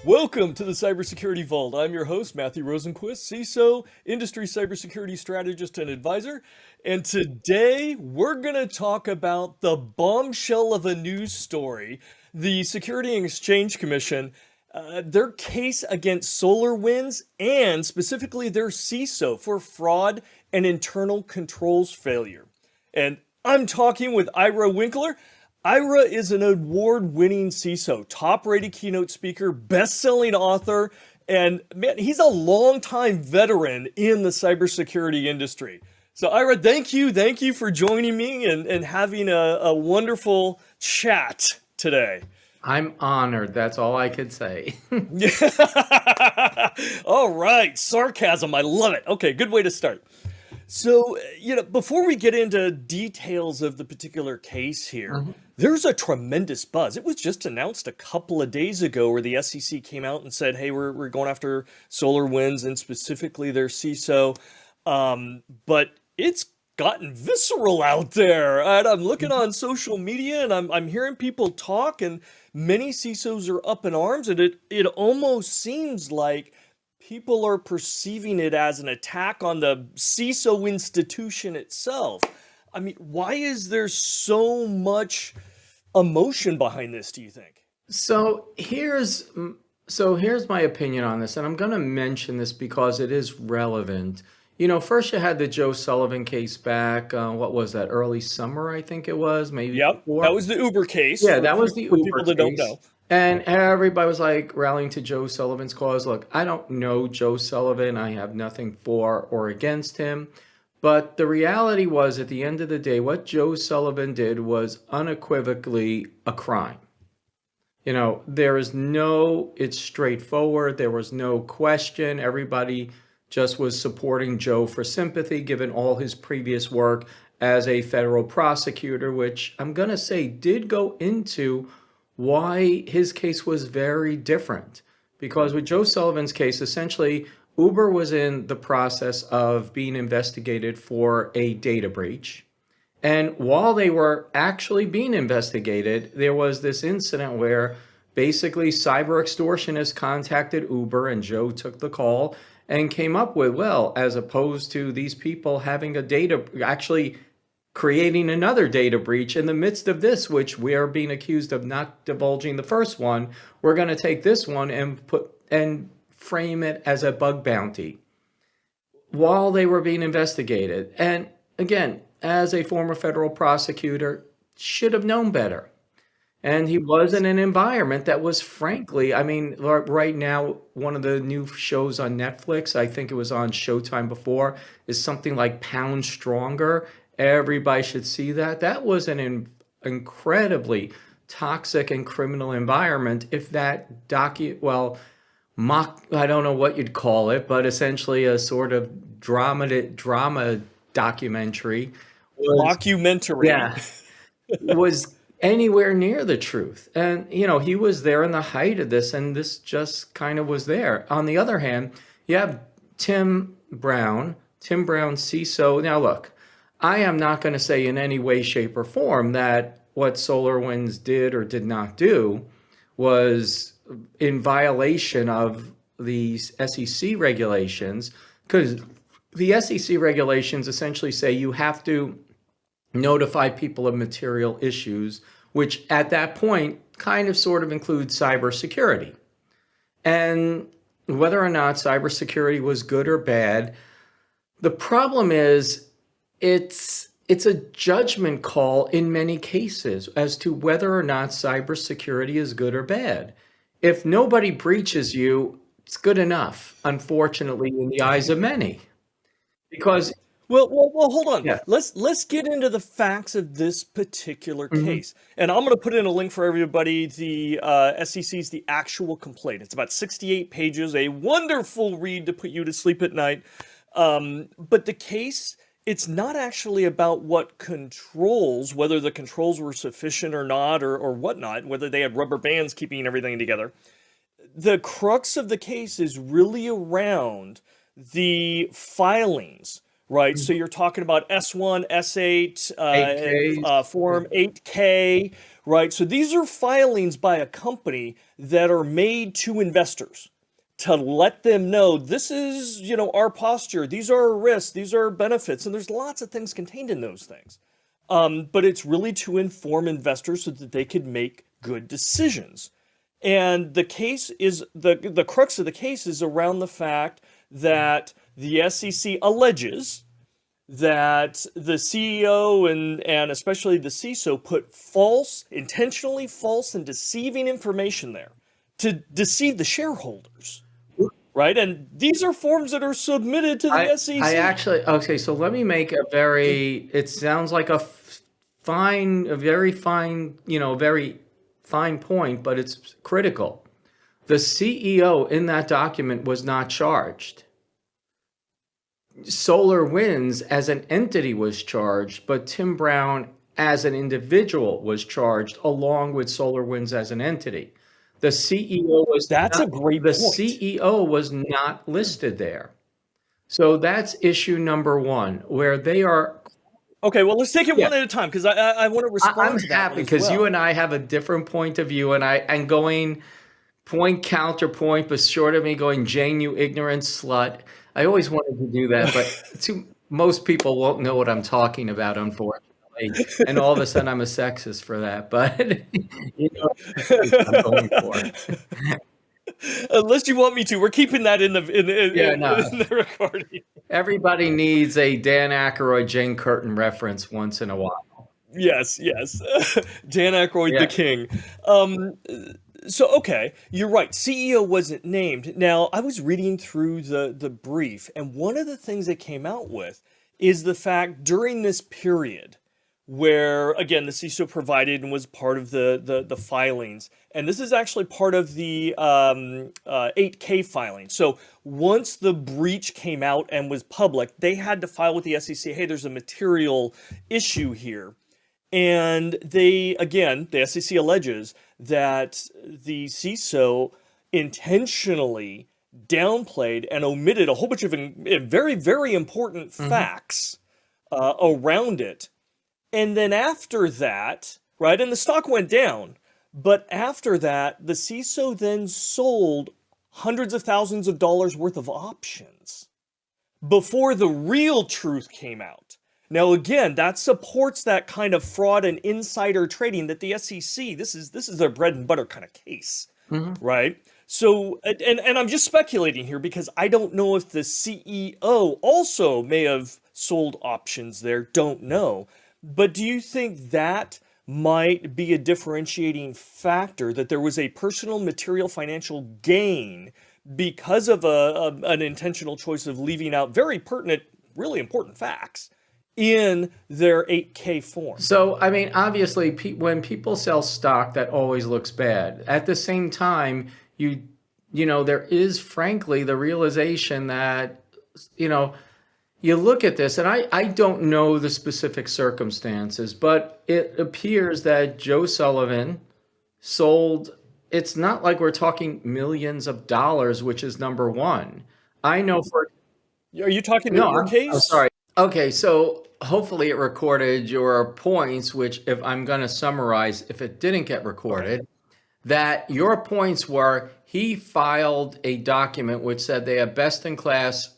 Welcome to the Cybersecurity Vault. I'm your host, Matthew Rosenquist, CISO, industry cybersecurity strategist and advisor. And today we're going to talk about the bombshell of a news story, the Security and Exchange Commission, their case against SolarWinds, and specifically their CISO for fraud and internal controls failure. And I'm talking with Ira Winkler. Ira is an award-winning CISO, top-rated keynote speaker, best-selling author, and man, he's a longtime veteran in the cybersecurity industry. So Ira, thank you for joining me and having a wonderful chat today. I'm honored. That's all I could say. All right, sarcasm, I love it. Okay, good way to start. So, before we get into details of the particular case here, there's a tremendous buzz. It was just announced a couple of days ago where the SEC came out and said, hey, we're going after SolarWinds and specifically their CISO. But it's gotten visceral out there. And I'm looking on social media and I'm hearing people talk, and many CISOs are up in arms, and it almost seems like people are perceiving it as an attack on the CISO institution itself. I mean, why is there so much emotion behind this, do you think? So here's my opinion on this, and I'm going to mention this because it is relevant. First you had the Joe Sullivan case back. What was that? Early summer, I think it was, maybe. Yep, before. that was the Uber case. Yeah, that was the Uber people that don't case. know. And everybody was like rallying to Joe Sullivan's cause. Look, I don't know Joe Sullivan. I have nothing for or against him. But the reality was, at the end of the day, what Joe Sullivan did was unequivocally a crime. It's straightforward. There was no question. Everybody just was supporting Joe for sympathy, given all his previous work as a federal prosecutor, which I'm going to say did go into why his case was very different. Because with Joe Sullivan's case, essentially, Uber was in the process of being investigated for a data breach. And while they were actually being investigated, there was this incident where basically cyber extortionists contacted Uber, and Joe took the call and came up with, well, as opposed to these people having actually creating another data breach in the midst of this, which we are being accused of not divulging the first one, we're going to take this one and frame it as a bug bounty while they were being investigated. And again, as a former federal prosecutor, should have known better. And he was in an environment that was, frankly, I mean, right now, one of the new shows on Netflix, I think it was on Showtime before, is something like Pound Stronger. Everybody should see that. That was an incredibly toxic and criminal environment. If that I don't know what you'd call it, but essentially a sort of drama documentary. Mockumentary. Was anywhere near the truth. And, he was there in the height of this, and this just kind of was there. On the other hand, you have Tim Brown, CISO. Now, look, I am not going to say in any way, shape, or form that what SolarWinds did or did not do was in violation of these SEC regulations, because the SEC regulations essentially say you have to notify people of material issues, which at that point kind of sort of includes cybersecurity. And whether or not cybersecurity was good or bad, the problem is it's a judgment call in many cases as to whether or not cybersecurity is good or bad. If nobody breaches you, it's good enough, unfortunately, in the eyes of many. Because Well, hold on. Yeah. Let's get into the facts of this particular case. And I'm going to put in a link for everybody. The SEC's The Actual Complaint. It's about 68 pages, a wonderful read to put you to sleep at night. But the case, it's not actually about what controls, whether the controls were sufficient or not, or whatnot, whether they had rubber bands keeping everything together. The crux of the case is really around the filings, right? So you're talking about S1, S8, AK. Form 8K, right? So these are filings by a company that are made to investors to let them know this is, our posture. These are our risks. These are our benefits. And there's lots of things contained in those things. But it's really to inform investors so that they could make good decisions. And the case is the crux of the case is around the fact that the SEC alleges that the CEO and especially the CISO put intentionally false and deceiving information there to deceive the shareholders, right? And these are forms that are submitted to the SEC. I actually, okay, so let me make it sounds like very fine point, but it's critical. The CEO in that document was not charged. SolarWinds as an entity was charged, but Tim Brown as an individual was charged along with SolarWinds as an entity. The CEO was That's a great point. CEO was not listed there. So that's issue number one, where they are. Okay, well, let's take it one at a time because I want to respond to that happy one as because well. you and I have a different point of view, and I'm going point counterpoint, but short of me going, Jane, you ignorant slut. I always wanted to do that, but most people won't know what I'm talking about, unfortunately. And all of a sudden, I'm a sexist for that. But I'm going for. Unless you want me to, we're keeping that in the recording. Everybody needs a Dan Aykroyd, Jane Curtin reference once in a while. Yes. Dan Aykroyd, the king. So, okay, you're right. CEO wasn't named. Now, I was reading through the brief, and one of the things they came out with is the fact during this period where, again, the CISO provided and was part of the filings, and this is actually part of the 8K filing. So once the breach came out and was public, they had to file with the SEC, hey, there's a material issue here. And the SEC alleges that the CISO intentionally downplayed and omitted a whole bunch of very, very important facts around it. And then after that, right, and the stock went down, but after that, the CISO then sold hundreds of thousands of dollars worth of options before the real truth came out. Now, again, that supports that kind of fraud and insider trading that the SEC, this is their bread and butter kind of case, right? So, and I'm just speculating here because I don't know if the CEO also may have sold options there, don't know. But do you think that might be a differentiating factor, that there was a personal material financial gain because of an intentional choice of leaving out very pertinent, really important facts in their 8K form? So, I mean, obviously, when people sell stock, that always looks bad. At the same time, there is, frankly, the realization that, you look at this, and I don't know the specific circumstances, but it appears that Joe Sullivan sold, it's not like we're talking millions of dollars, which is number one. I know for... Are you talking about your case? I'm sorry. Okay, so hopefully it recorded your points, which if I'm going to summarize, if it didn't get recorded, that your points were he filed a document which said they have best-in-class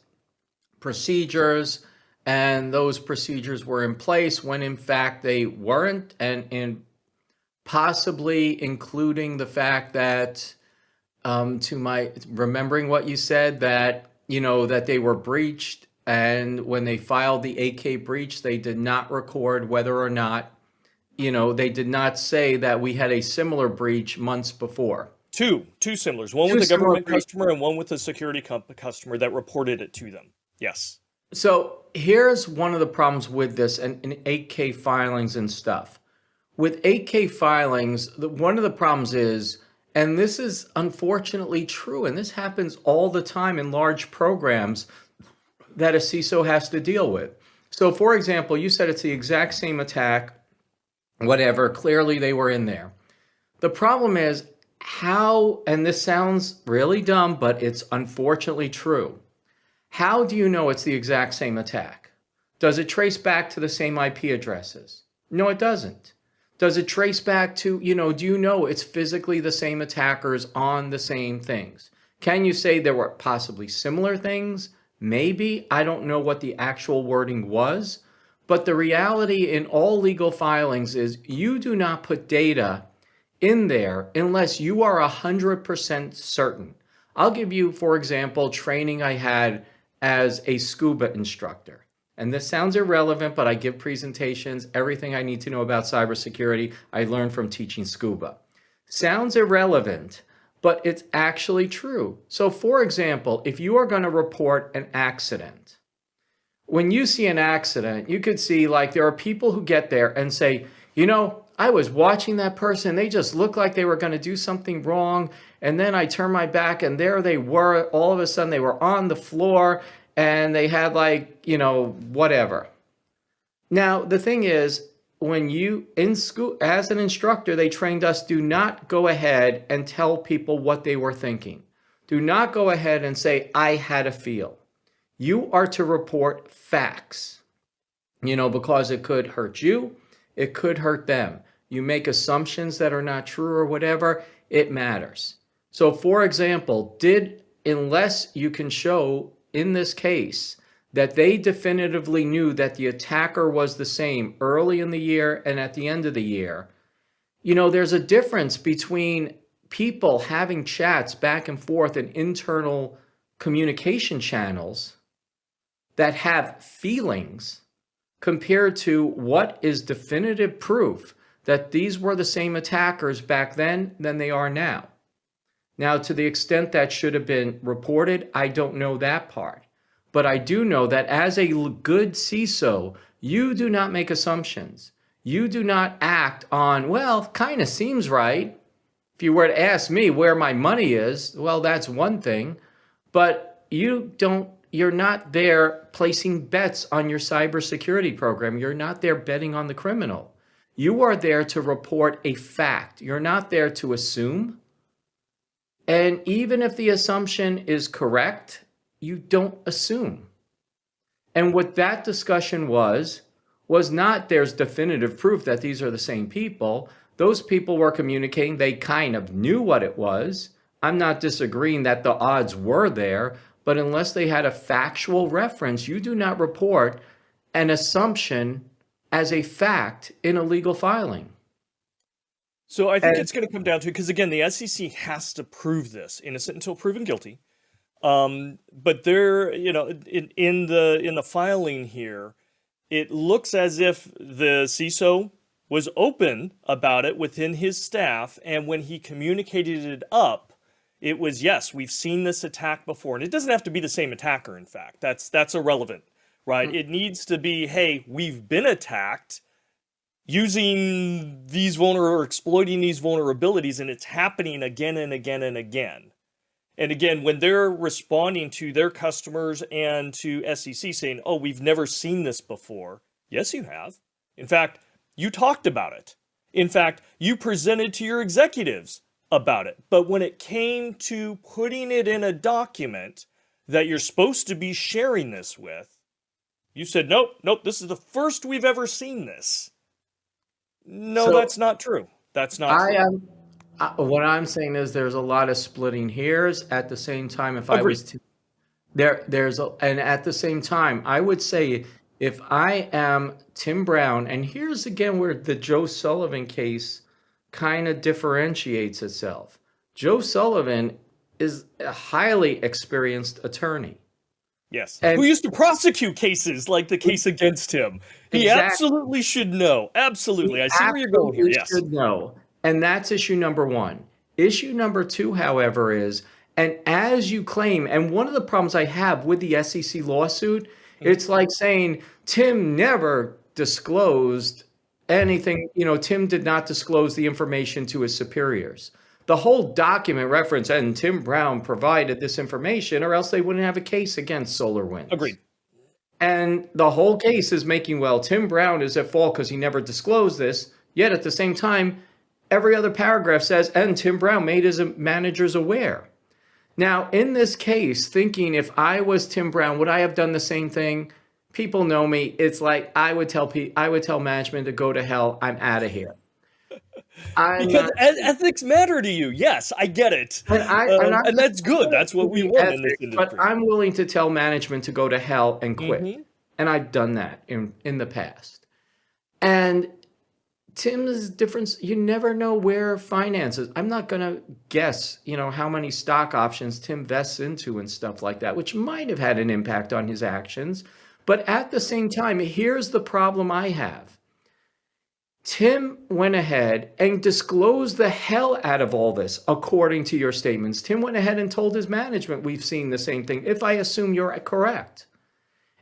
procedures, and those procedures were in place when in fact they weren't, and possibly including the fact that, remembering what you said, that, that they were breached, and when they filed the 8K breach, they did not record whether or not, they did not say that we had a similar breach months before. Two similars, one with a government customer and one with a security customer that reported it to them. Yes. So here's one of the problems with this and 8K filings and stuff. With 8K filings, one of the problems is, and this is unfortunately true, and this happens all the time in large programs that a CISO has to deal with. So for example, you said it's the exact same attack, whatever, clearly they were in there. The problem is how, and this sounds really dumb, but it's unfortunately true. How do you know it's the exact same attack? Does it trace back to the same IP addresses? No, it doesn't. Does it trace back to, do you know it's physically the same attackers on the same things? Can you say there were possibly similar things? Maybe. I don't know what the actual wording was. But the reality in all legal filings is you do not put data in there unless you are 100% certain. I'll give you, for example, training I had as a scuba instructor. And this sounds irrelevant, but I give presentations. Everything I need to know about cybersecurity, I learned from teaching scuba. Sounds irrelevant, but it's actually true. So for example, if you are going to report an accident, when you see an accident, you could see like there are people who get there and say, I was watching that person. They just looked like they were going to do something wrong. And then I turned my back and there they were. All of a sudden they were on the floor and they had whatever. Now, the thing is, when you in school, as an instructor, they trained us, do not go ahead and tell people what they were thinking. Do not go ahead and say, I had a feel. You are to report facts, because it could hurt you. It could hurt them. You make assumptions that are not true or whatever, it matters. So for example, unless you can show in this case that they definitively knew that the attacker was the same early in the year and at the end of the year, there's a difference between people having chats back and forth in internal communication channels that have feelings compared to what is definitive proof that these were the same attackers back then than they are now. Now, to the extent that should have been reported, I don't know that part. But I do know that as a good CISO, you do not make assumptions. You do not act on, well, kind of seems right. If you were to ask me where my money is, well, that's one thing. But you're not there placing bets on your cybersecurity program. You're not there betting on the criminal. You are there to report a fact. You're not there to assume. And even if the assumption is correct, you don't assume. And what that discussion was not there's definitive proof that these are the same people. Those people were communicating. They kind of knew what it was. I'm not disagreeing that the odds were there, but unless they had a factual reference, you do not report an assumption as a fact in a legal filing. So I think it's going to come down to, because again, the SEC has to prove this, innocent until proven guilty. But there, in the filing here, it looks as if the CISO was open about it within his staff, and when he communicated it up, it was, yes, we've seen this attack before, and it doesn't have to be the same attacker. In fact, that's irrelevant, right? Mm-hmm. It needs to be, hey, we've been attacked using these or exploiting these vulnerabilities, and it's happening again and again and again. And again, when they're responding to their customers and to SEC saying, oh, we've never seen this before. Yes, you have. In fact, you talked about it. In fact, you presented to your executives about it. But when it came to putting it in a document that you're supposed to be sharing this with, you said, nope, this is the first we've ever seen this. No, so that's not true. That's not true. What I'm saying is there's a lot of splitting hairs. At the same time, if I was and at the same time, I would say if I am Tim Brown, and here's again where the Joe Sullivan case kind of differentiates itself. Joe Sullivan is a highly experienced attorney. Yes, who used to prosecute cases like the case against him. He absolutely should know. Absolutely. I see where you're going here. Yes. Should know. And that's issue number one. Issue number two, however, is, and as you claim, and one of the problems I have with the SEC lawsuit, it's like saying Tim never disclosed anything. Tim did not disclose the information to his superiors. The whole document reference, and Tim Brown provided this information, or else they wouldn't have a case against SolarWinds. Agreed. And the whole case is making, well, Tim Brown is at fault because he never disclosed this. Yet at the same time, every other paragraph says, and Tim Brown made his managers aware. Now, in this case, thinking if I was Tim Brown, would I have done the same thing? people know me. It's like I would tell management to go to hell. I'm out of here. I'm Because not, ethics matter to you. Yes, I get it. and I'm And not that's good. That's what we the want in this ethics, but industry. I'm willing to tell management to go to hell and quit. Hmm. And I've done that in the past. And Tim's difference, you never know where finances. I'm not going to guess, how many stock options Tim vests into and stuff like that, which might have had an impact on his actions. But at the same time, here's the problem I have. Tim went ahead and disclosed the hell out of all this, according to your statements. Tim went ahead and told his management, we've seen the same thing, if I assume you're correct.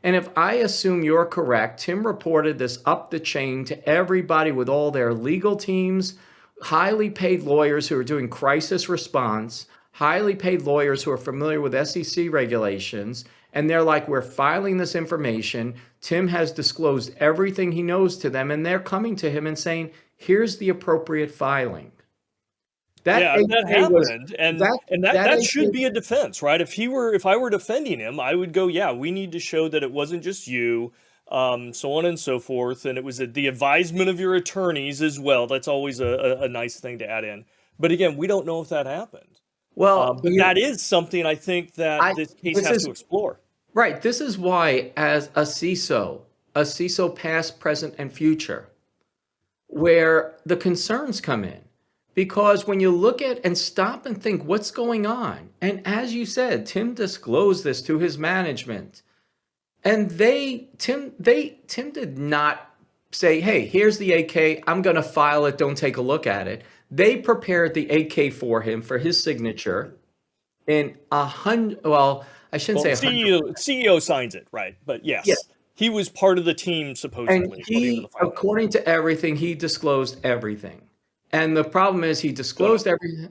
And if I assume you're correct, Tim reported this up the chain to everybody with all their legal teams, highly paid lawyers who are doing crisis response, highly paid lawyers who are familiar with SEC regulations. And they're like, we're filing this information. Tim has disclosed everything he knows to them. And they're coming to him and saying, here's the appropriate filing. That Yeah, that 8K was happened, and that and that that that should 8K. be a defense, right? If I were defending him, I would go, yeah, we need to show that it wasn't just you, so on and so forth, and it was the advisement of your attorneys as well. That's always a nice thing to add in. But again, we don't know if that happened. Well, But that is something I think that I this case this has is to explore. right. This is why, as a CISO past, present, and future, where the concerns come in. Because when you look at and stop and think what's going on, and as you said, Tim disclosed this to his management, and Tim did not say, "Hey, here's the 8K. I'm going to file it. Don't take a look at it." They prepared the 8K for him for his signature in 100. Well, I shouldn't Well, say 100. CEO signs it, right? But Yeah, yes, he was part of the team and supposedly, according to the he, filing. according to everything, he disclosed everything. And the problem is he Oh no. disclosed everything.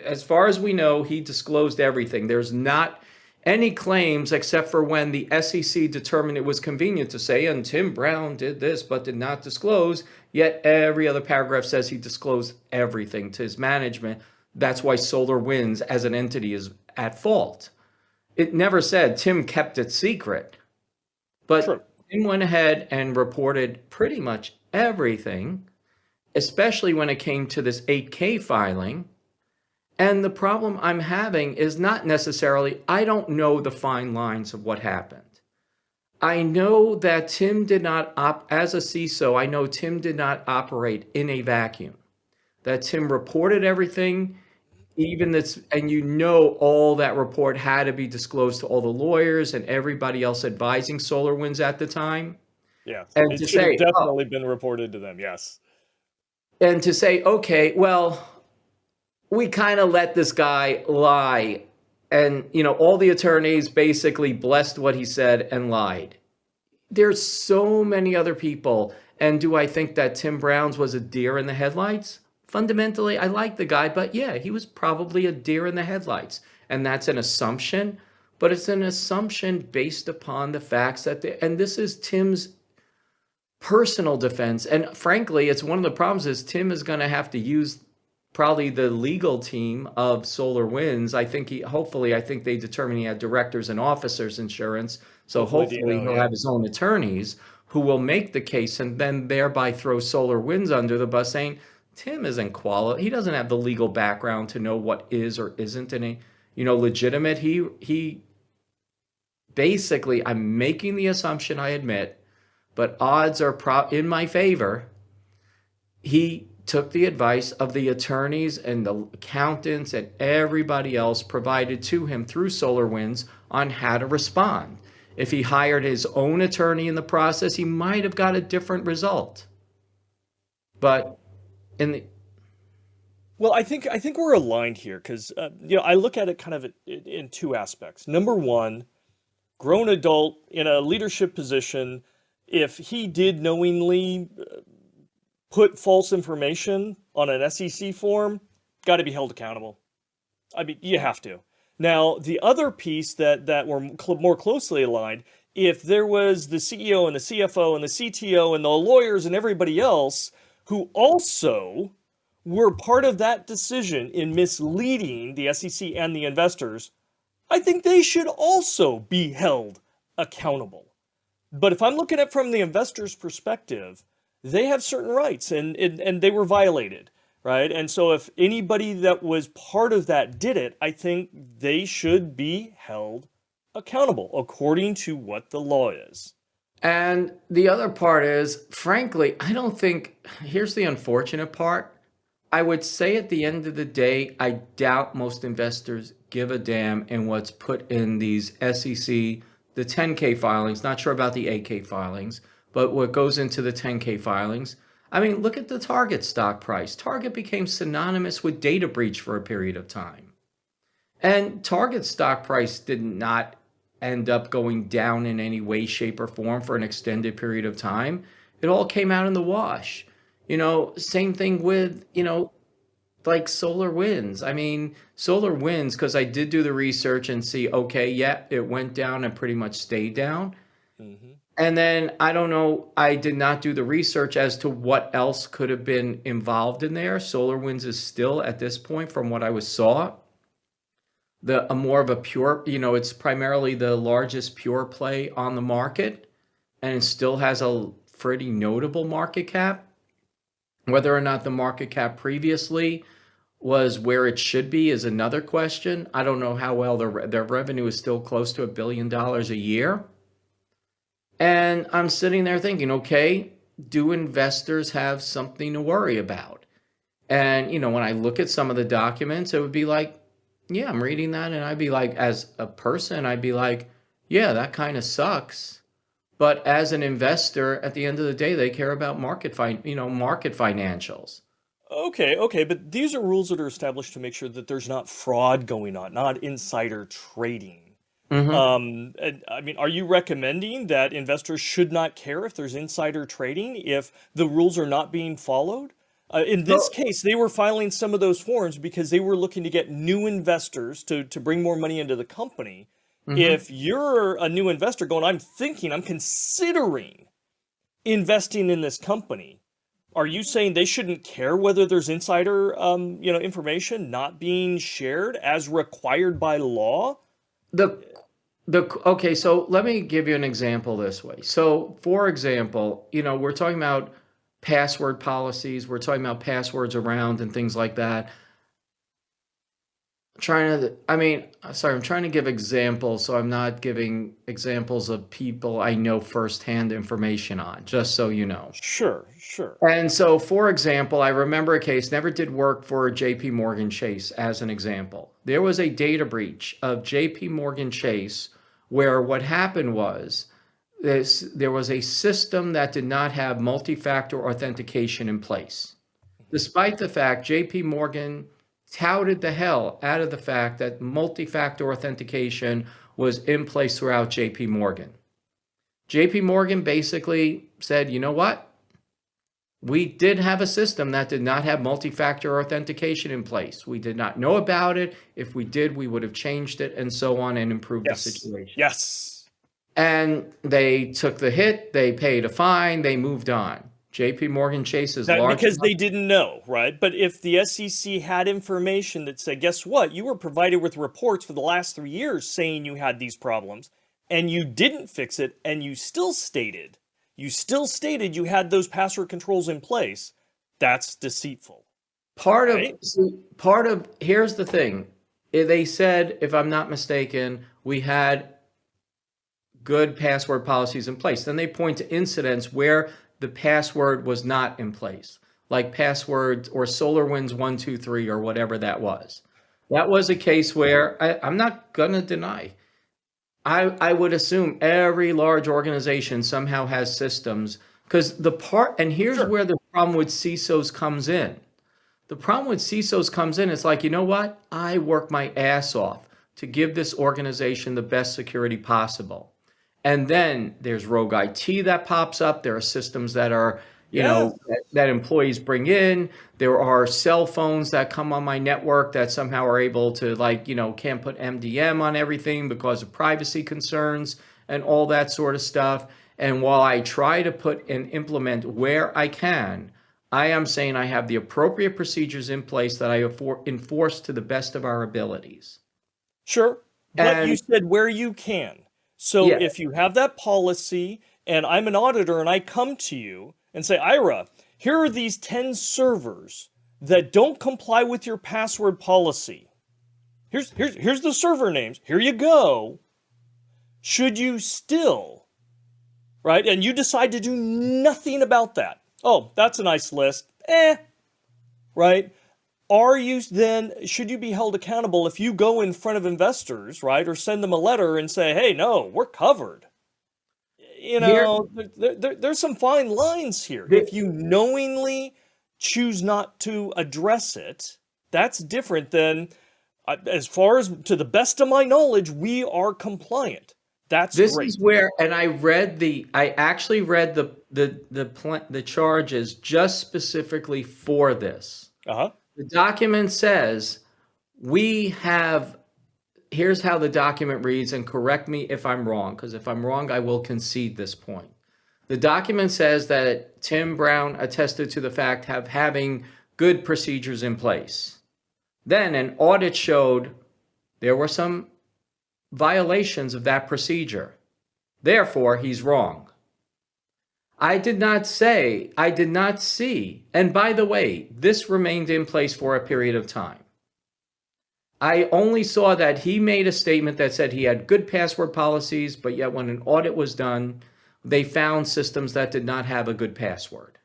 As far as we know, he disclosed everything. There's not any claims except for when the SEC determined it was convenient to say, and Tim Brown did this but did not disclose. Yet every other paragraph says he disclosed everything to his management. That's why SolarWinds as an entity is at fault. It never said Tim kept it secret, True. but Tim went ahead and reported pretty much everything, especially when it came to this 8K filing. And the problem I'm having is not necessarily, I don't know the fine lines of what happened. I know that Tim did not, as a CISO, I know Tim did not operate in a vacuum. That Tim reported everything, even this, and all that report had to be disclosed to all the lawyers and everybody else advising SolarWinds at the time. Yeah, And it to should have say, oh, definitely been reported to them. Yes. okay, well, we kind of let this guy lie. And, all the attorneys basically blessed what he said and lied. There's so many other people. And do I think that Tim Brown's was a deer in the headlights? Fundamentally, I like the guy, but yeah, he was probably a deer in the headlights. And that's an assumption, but it's an assumption based upon the facts and this is Tim's personal defense. And frankly, it's one of the problems is Tim is going to have to use probably the legal team of SolarWinds. I think they determine he had directors and officers insurance. So hopefully he'll Yeah. have his own attorneys who will make the case and then thereby throw SolarWinds under the bus saying, Tim isn't qualified. He doesn't have the legal background to know what is or isn't any, legitimate. He basically, I'm making the assumption, I admit, but odds are in my favor. He took the advice of the attorneys and the accountants and everybody else provided to him through SolarWinds on how to respond. If he hired his own attorney in the process, he might have got a different result. But Well, I think we're aligned here because I look at it kind of in two aspects. Number one, grown adult in a leadership position, if he did knowingly put false information on an SEC form, got to be held accountable. I mean, you have to. Now, the other piece that were more closely aligned, if there was the CEO and the CFO and the CTO and the lawyers and everybody else who also were part of that decision in misleading the SEC and the investors, I think they should also be held accountable. But if I'm looking at from the investor's perspective, they have certain rights and they were violated, right? And so if anybody that was part of that did it, I think they should be held accountable according to what the law is. And the other part is, frankly, I don't think, here's the unfortunate part. I would say at the end of the day, I doubt most investors give a damn in what's put in these SEC, the 10K filings, not sure about the 8K filings, but what goes into the 10K filings. I mean, look at the Target stock price. Target became synonymous with data breach for a period of time. And Target stock price did not end up going down in any way, shape, or form for an extended period of time. It all came out in the wash. Same thing with, like SolarWinds. I mean, SolarWinds, because I did do the research and see, okay, yeah, it went down and pretty much stayed down. Hmm. And then I don't know, I did not do the research as to what else could have been involved in there. SolarWinds is still at this point, from what I was saw, a more of a pure, it's primarily the largest pure play on the market, and it still has a pretty notable market cap. Whether or not the market cap previously was where it should be is another question. I don't know how well their revenue is still close to $1 billion a year. And I'm sitting there thinking, okay, do investors have something to worry about? And, when I look at some of the documents, it would be like, yeah, I'm reading that. And I'd be like, as a person, I'd be like, yeah, that kind of sucks. But as an investor, at the end of the day, they care about market financials. Okay, but these are rules that are established to make sure that there's not fraud going on, not insider trading. Hmm. And, I mean, are you recommending that investors should not care if there's insider trading if the rules are not being followed? In this So, case, they were filing some of those forms because they were looking to get new investors to bring more money into the company. mhm. If you're a new investor going, I'm considering investing in this company, are you saying they shouldn't care whether there's insider, information not being shared as required by law? The okay, so let me give you an example this way. So, for example, we're talking about password policies, we're talking about passwords around and things like that. I'm trying to give examples, so I'm not giving examples of people I know firsthand information on, just so you know. Sure. And so, for example, I remember a case, never did work for JP Morgan Chase as an example. There was a data breach of JP Morgan Chase where what happened was there was a system that did not have multi-factor authentication in place. Despite the fact JP Morgan touted the hell out of the fact that multi-factor authentication was in place throughout JP Morgan. JP Morgan basically said, you know what? We did have a system that did not have multi-factor authentication in place. We did not know about it. If we did, we would have changed it and so on and improved the Yes. situation. Yes. And they took the hit, they paid a fine, they moved on. JP Morgan Chase is That large because enough. they didn't know, right? But if the SEC had information that said, guess what? You were provided with reports for the last 3 years saying you had these problems and you didn't fix it and you still stated you had those password controls in place. That's deceitful, Part of right? see, here's the thing. They said, if I'm not mistaken, we had good password policies in place. Then they point to incidents where the password was not in place, like passwords or SolarWinds 123 or whatever that was. That was a case where I'm not going to deny. I would assume every large organization somehow has systems because and here's Sure. where the problem with CISOs comes in. The problem with CISOs comes in, it's like, you know what? I work my ass off to give this organization the best security possible. And then there's rogue IT that pops up. There are systems that are, Yeah. that employees bring in. There are cell phones that come on my network that somehow are able to, like, can't put MDM on everything because of privacy concerns and all that sort of stuff. And while I try to put and implement where I can, I am saying I have the appropriate procedures in place that I enforce to the best of our abilities. Sure, but you And said where you can. So yeah, if you have that policy and I'm an auditor and I come to you and say, Ira, here are these 10 servers that don't comply with your password policy. Here's the server names. Here you go. Should you still, right? And you decide to do nothing about that. Oh, that's a nice list. Right? Should you be held accountable if you go in front of investors, right? Or send them a letter and say, hey, no, we're covered. There's some fine lines here. If you knowingly choose not to address it, that's different than, as far as to the best of my knowledge, we are compliant. That's this great. is where, and I actually read the charges just specifically for this. The document says here's how the document reads, and correct me if I'm wrong, because if I'm wrong, I will concede this point. The document says that Tim Brown attested to the fact of having good procedures in place. Then an audit showed there were some violations of that procedure. Therefore, he's wrong. I did not see, and by the way, this remained in place for a period of time. I only saw that he made a statement that said he had good password policies, but yet when an audit was done, they found systems that did not have a good password.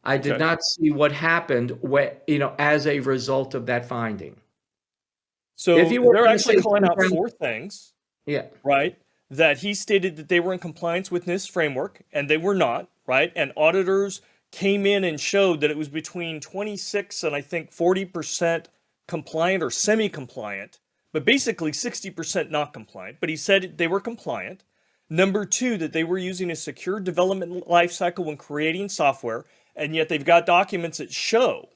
I did not see what happened as a result of that finding. So they're actually calling out 4 things. Yeah. Right? That he stated that they were in compliance with NIST framework, and they were not, right? And auditors came in and showed that it was between 26 and I think 40% compliant or semi-compliant, but basically 60% not compliant. But he said they were compliant. Number 2, that they were using a secure development lifecycle when creating software, and yet they've got documents that show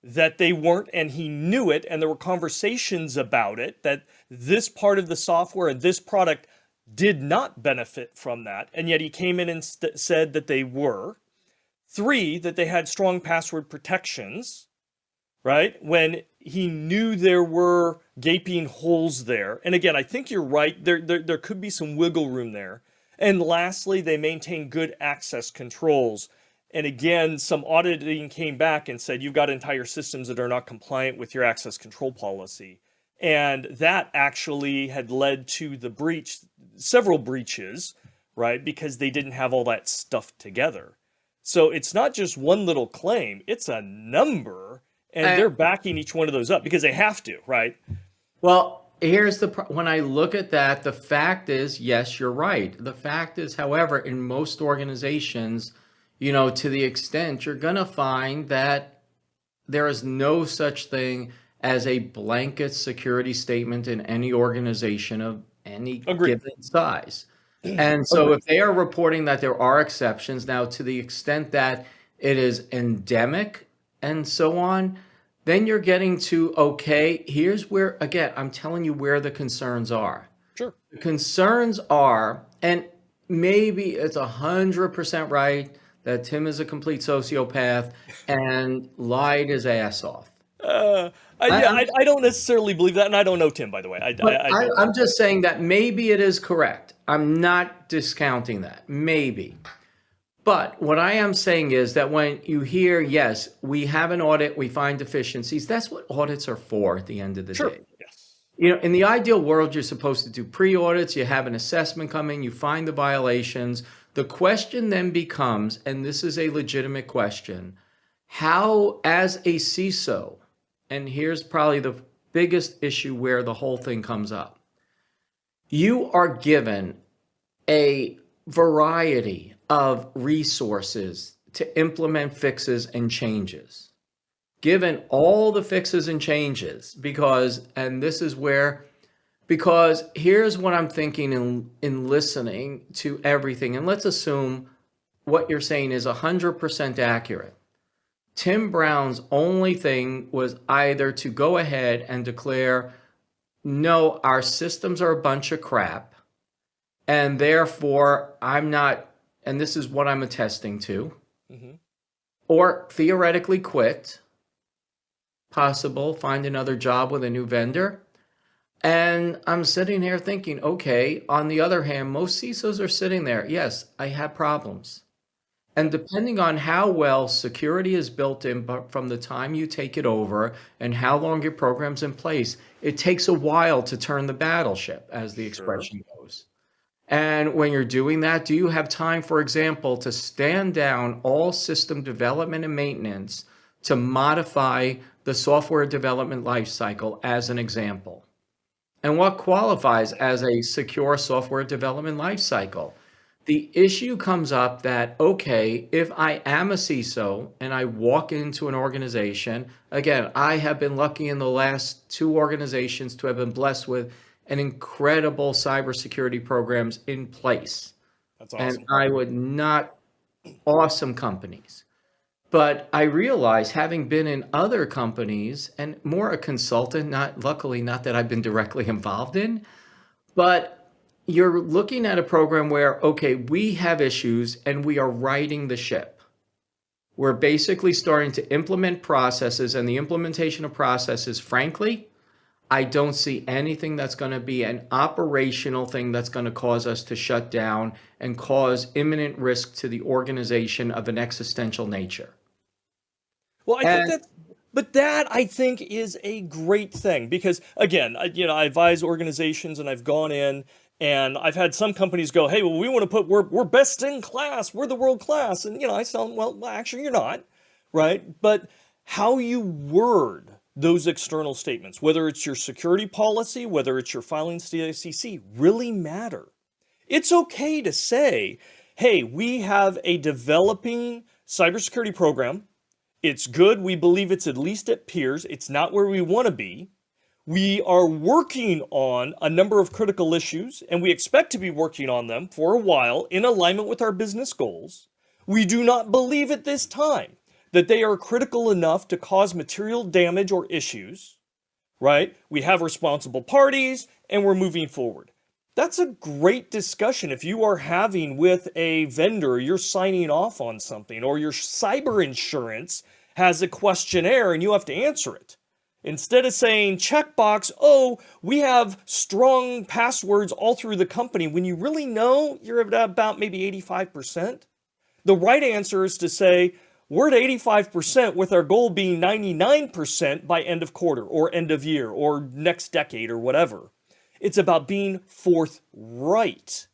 that they weren't, and he knew it, and there were conversations about it, that this part of the software and this product did not benefit from that, and yet he came in and said that they were. 3, that they had strong password protections, right? When he knew there were gaping holes there. And again, I think you're right. There could be some wiggle room there. And lastly, they maintain good access controls. And again, some auditing came back and said, you've got entire systems that are not compliant with your access control policy. And that actually had led to the breach, several breaches, right? Because they didn't have all that stuff together. So it's not just one little claim, it's a number, and they're backing each one of those up because they have to, right? Well, here's when I look at that, the fact is, yes, you're right. The fact is, however, in most organizations, to the extent you're going to find that there is no such thing as a blanket security statement in any organization of any given size. And so if they are reporting that there are exceptions, now to the extent that it is endemic and so on, then you're getting to, okay, here's where, again, I'm telling you where the concerns are. Sure. The concerns are, and maybe it's 100% right that Tim is a complete sociopath and lied his ass off. I don't necessarily believe that, and I don't know Tim, by the way. I'm just saying that maybe it is correct. I'm not discounting that. Maybe. But what I am saying is that when you hear, yes, we have an audit, we find deficiencies, that's what audits are for at the end of the day. Yes. In the ideal world, you're supposed to do pre-audits, you have an assessment come in, you find the violations. The question then becomes, and this is a legitimate question, how, as a CISO, and here's probably the biggest issue where the whole thing comes up, you are given a variety of resources to implement fixes and changes. Given all the fixes and changes, because here's what I'm thinking in listening to everything, and let's assume what you're saying is 100% accurate. Tim Brown's only thing was either to go ahead and declare, no, our systems are a bunch of crap, and therefore I'm not, and this is what I'm attesting to, or theoretically quit, possible, find another job with a new vendor. And I'm sitting here thinking, okay, on the other hand, most CISOs are sitting there. Yes, I have problems. And depending on how well security is built in from the time you take it over and how long your program's in place, it takes a while to turn the battleship, as the Sure. expression goes. And when you're doing that, do you have time, for example, to stand down all system development and maintenance to modify the software development lifecycle, as an example? And what qualifies as a secure software development lifecycle? The issue comes up that, okay, if I am a CISO and I walk into an organization, again, I have been lucky in the last two organizations to have been blessed with an incredible cybersecurity programs in place. That's And awesome. I would not, awesome companies. But I realize, having been in other companies and more a consultant, not luckily, not that I've been directly involved in, but you're looking at a program where, okay, we have issues and we are righting the ship. We're basically starting to implement processes, and the implementation of processes, frankly, I don't see anything that's going to be an operational thing that's going to cause us to shut down and cause imminent risk to the organization of an existential nature. Well, I think And that's, but that I think is a great thing because again, I advise organizations and I've gone in and I've had some companies go, hey, well, we want to put we're best in class, we're the world class, and I tell them, well, actually, you're not, right? But how you word those external statements, whether it's your security policy, whether it's your filings to the ICC, really matter. It's okay to say, hey, we have a developing cybersecurity program. It's good. We believe it's at least at peers. It's not where we want to be. We are working on a number of critical issues, and we expect to be working on them for a while in alignment with our business goals. We do not believe at this time that they are critical enough to cause material damage or issues, right? We have responsible parties, and we're moving forward. That's a great discussion if you are having with a vendor, you're signing off on something, or your cyber insurance has a questionnaire and you have to answer it. Instead of saying checkbox, oh, we have strong passwords all through the company, when you really know you're at about maybe 85%. The right answer is to say, we're at 85% with our goal being 99% by end of quarter or end of year or next decade or whatever. It's about being forthright.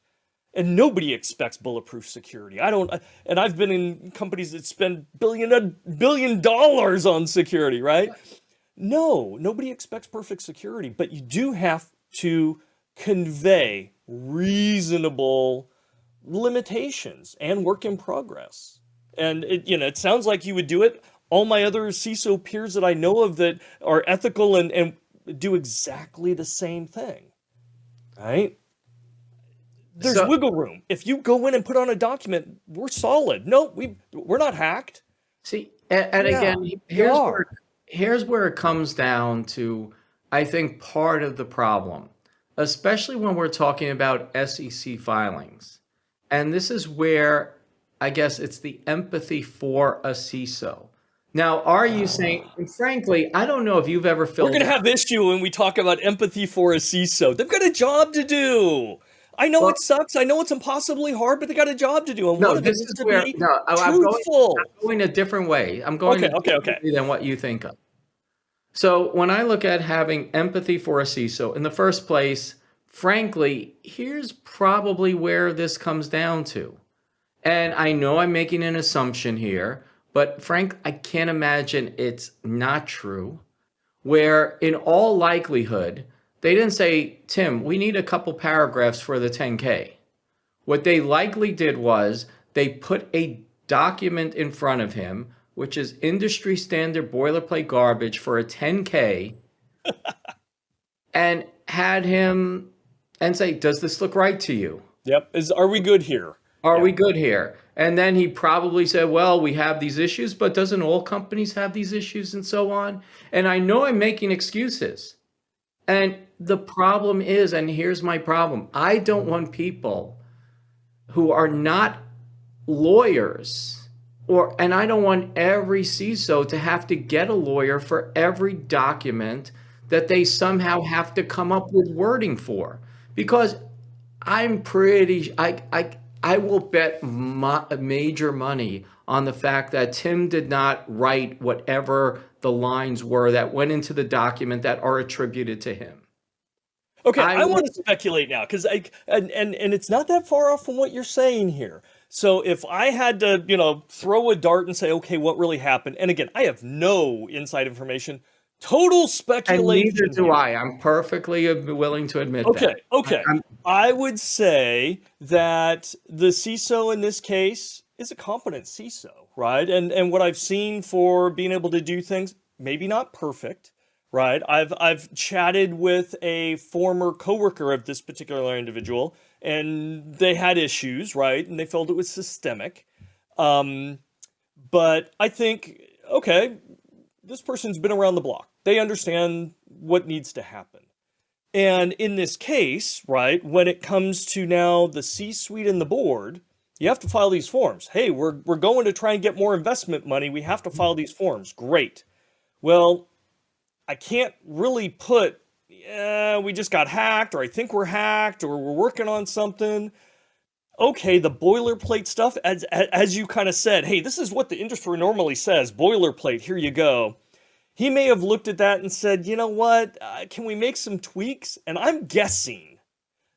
And nobody expects bulletproof security. I don't, and I've been in companies that spend billion dollars on security, right? No, nobody expects perfect security, but you do have to convey reasonable limitations and work in progress. And it sounds like you would do it. All my other CISO peers that I know of that are ethical and do exactly the same thing, right? There's so, wiggle room. If you go in and put on a document, we're solid. No, we're not hacked. see, and Yeah, again, you are. here's where it comes down to, I think, part of the problem, especially when we're talking about SEC filings. And this is where I guess it's the empathy for a CISO. Now, are you saying, and frankly, I don't know if you've ever We're filled gonna out, have issue when we talk about empathy for a CISO. They've got a job to do. I know well, it sucks. I know it's impossibly hard, but they got a job to do, and one no, of it this is is to where, be no, truthful. I'm going a different way. I'm going Okay, okay, okay. differently than what you think of. So when I look at having empathy for a CISO, in the first place, frankly, here's probably where this comes down to. And I know I'm making an assumption here, but Frank, I can't imagine it's not true. Where in all likelihood, they didn't say, Tim, we need a couple paragraphs for the 10K. What they likely did was they put a document in front of him, which is industry standard boilerplate garbage for a 10K, and had him and say, does this look right to you? Yep. Are we good here? Are Yeah. we good here? And then he probably said, well, we have these issues, but doesn't all companies have these issues and so on? And I know I'm making excuses. And the problem is, and here's my problem, I don't want people who are not lawyers, and I don't want every CISO to have to get a lawyer for every document that they somehow have to come up with wording for. Because I'm pretty, I will bet major money on the fact that Tim did not write whatever the lines were that went into the document that are attributed to him. Okay, I I will, want to speculate now because and it's not that far off from what you're saying here. So if I had to, throw a dart and say, okay, what really happened? And again, I have no inside information. Total and neither speculation do here. I. I'm perfectly willing to admit Okay, that. okay. I would say that the CISO in this case is a competent CISO, right? And what I've seen for being able to do things, maybe not perfect, right? I've chatted with a former coworker of this particular individual, and they had issues, right? And they felt it was systemic. Um, but I think, okay, this person's been around the block. They understand what needs to happen. And in this case, right, when it comes to now the C-suite and the board, you have to file these forms. Hey, we're going to try and get more investment money. We have to file these forms. Great. Well, I can't really put, yeah, we just got hacked, or I think we're hacked, or we're working on something. Okay, the boilerplate stuff, as you kind of said, hey, this is what the industry normally says, boilerplate, here you go. He may have looked at that and said, you know what, can we make some tweaks? And I'm guessing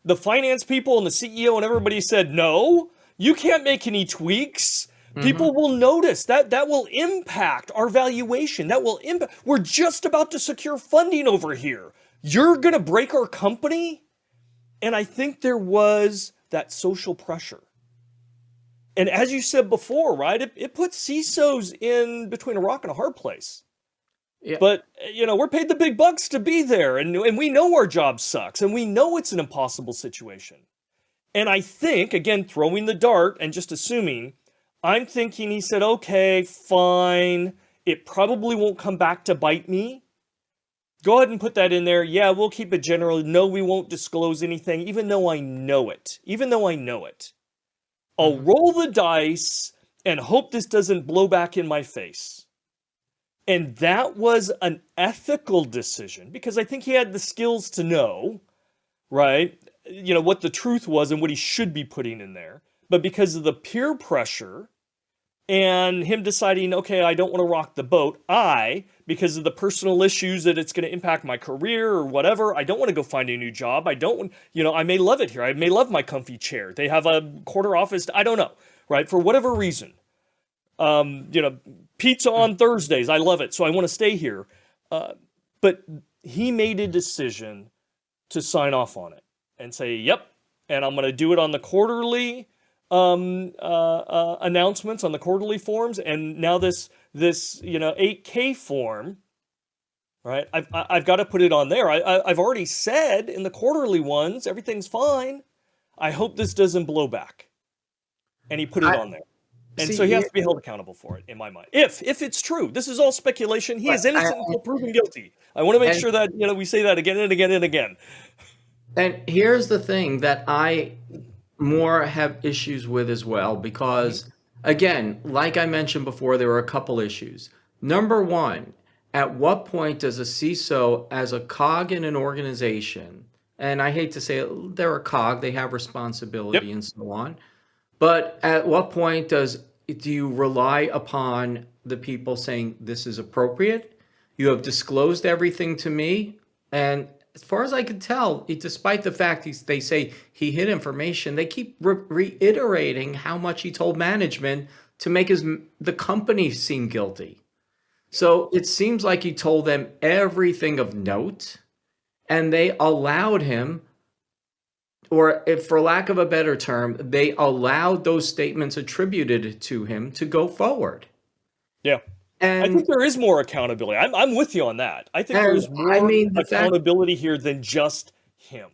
the finance people and the CEO and everybody said, no, you can't make any tweaks. Mhm. People will notice that will impact our valuation. That will impact. We're just about to secure funding over here. You're going to break our company? And I think there was that social pressure. And as you said before, right, it puts CISOs in between a rock and a hard place. Yeah. But, we're paid the big bucks to be there, and we know our job sucks, and we know it's an impossible situation. And I think, again, throwing the dart and just assuming, I'm thinking he said, okay, fine, it probably won't come back to bite me. Go ahead and put that in there. Yeah, we'll keep it general. No, we won't disclose anything, even though I know it. Even though I know it. I'll Mhm. roll the dice and hope this doesn't blow back in my face. And that was an ethical decision because I think he had the skills to know, right? What the truth was and what he should be putting in there. But because of the peer pressure and him deciding, okay, I don't want to rock the boat, because of the personal issues that it's going to impact my career or whatever, I don't want to go find a new job. I don't want, I may love it here. I may love my comfy chair. They have a corner office. I don't know, right? For whatever reason. Pizza on Thursdays. I love it. So I want to stay here. But he made a decision to sign off on it and say, yep. And I'm going to do it on the quarterly announcements, on the quarterly forms. And now this 8K form, right? I've got to put it on there. I've already said in the quarterly ones, everything's fine. I hope this doesn't blow back. And he put it I on there. And so he see. has to be held accountable for it, in my mind. If it's true, this is all speculation. He But is innocent until proven guilty. I want to make and sure that we say that again and again and again. and here's the thing that I more have issues with as well, Mhm. because again, like I mentioned before, there were a couple issues. Number one, at what point does a CISO, as a cog in an organization, and I hate to say it, they're a cog, they have Yep. responsibility and so on, but at what point do you rely upon the people saying this is appropriate? You have disclosed everything to me, and as far as I can tell, despite the fact they say he hid information, they keep reiterating how much he told management to make the company seem guilty. So it seems like he told them everything of note, and they allowed him, or if for lack of a better term, they allowed those statements attributed to him to go forward. Yeah. I think And there is more accountability. I'm with you on that. I think there and is I more mean the fact accountability here than just him.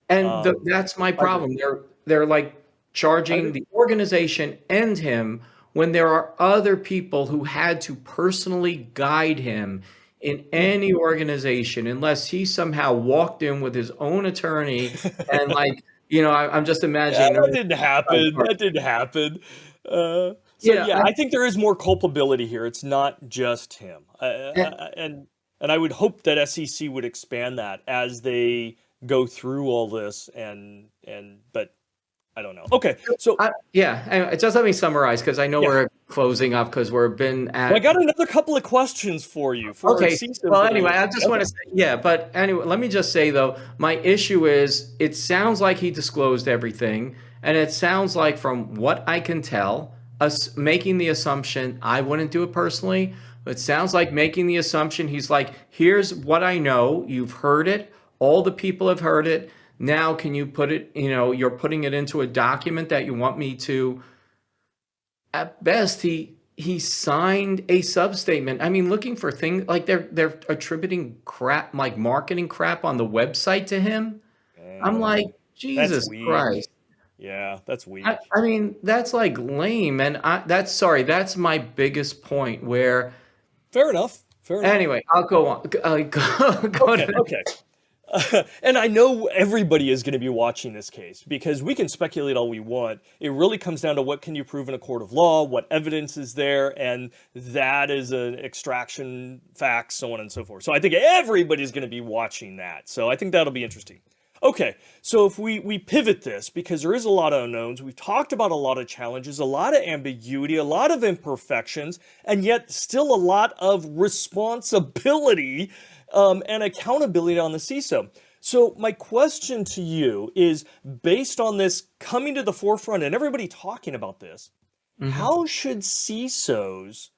that's my I agree. problem. They're like I agree. charging the organization and him when there are other people who had to personally guide him in any organization, unless he somehow walked in with his own attorney and like, I'm just Yeah, imagining. that didn't happen. That didn't happen. So Yeah, yeah, I think there is more culpability here. It's not just him. and, And And I would hope that SEC would expand that as they go through all this but I don't know. Okay, so Yeah, anyway, just let me summarize because I know yeah. we're closing up because we've been Well, I at. got another couple of questions for you for our Okay. CISOs Well, that are anyway, I listening. just want Okay. to say, yeah, but anyway, let me just say though, my issue is it sounds like he disclosed everything, and it sounds like from what I can tell, us making the assumption, I wouldn't do it personally, but it sounds like making the assumption he's like, here's what I know, you've heard it, all the people have heard it. Now, can you put it, you're putting it into a document that you want me to. At best, he signed a substatement. I mean, looking for things like they're attributing crap, like marketing crap on the website to him. I'm like, That's Jesus weak. Christ. Yeah, that's I, weak. I mean, that's like lame. And that's my biggest point where, Fair enough. Fair enough. anyway, I'll go on. Go Okay, to. okay. And I know everybody is going to be watching this case because we can speculate all we want. It really comes down to what can you prove in a court of law, what evidence is there, and that is an extraction facts, so on and so forth. So I think everybody's going to be watching that. So I think that'll be interesting. Okay, so if we pivot this, because there is a lot of unknowns, we've talked about a lot of challenges, a lot of ambiguity, a lot of imperfections, and yet still a lot of responsibility and accountability on the CISO. So my question to you is, based on this coming to the forefront and everybody talking about this, Mhm. how should CISOs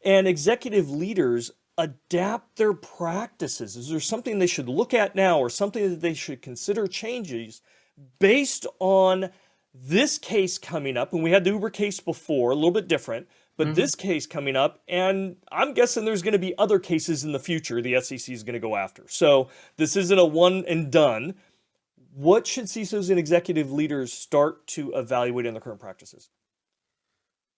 and executive leaders adapt their practices? Is there something they should look at now or something that they should consider changes based on this case coming up? And we had the Uber case before, a little bit different, but Mhm. this case coming up, and I'm guessing there's going to be other cases in the future the SEC is going to go after. So this isn't a one and done. What should CISOs and executive leaders start to evaluate in their current practices?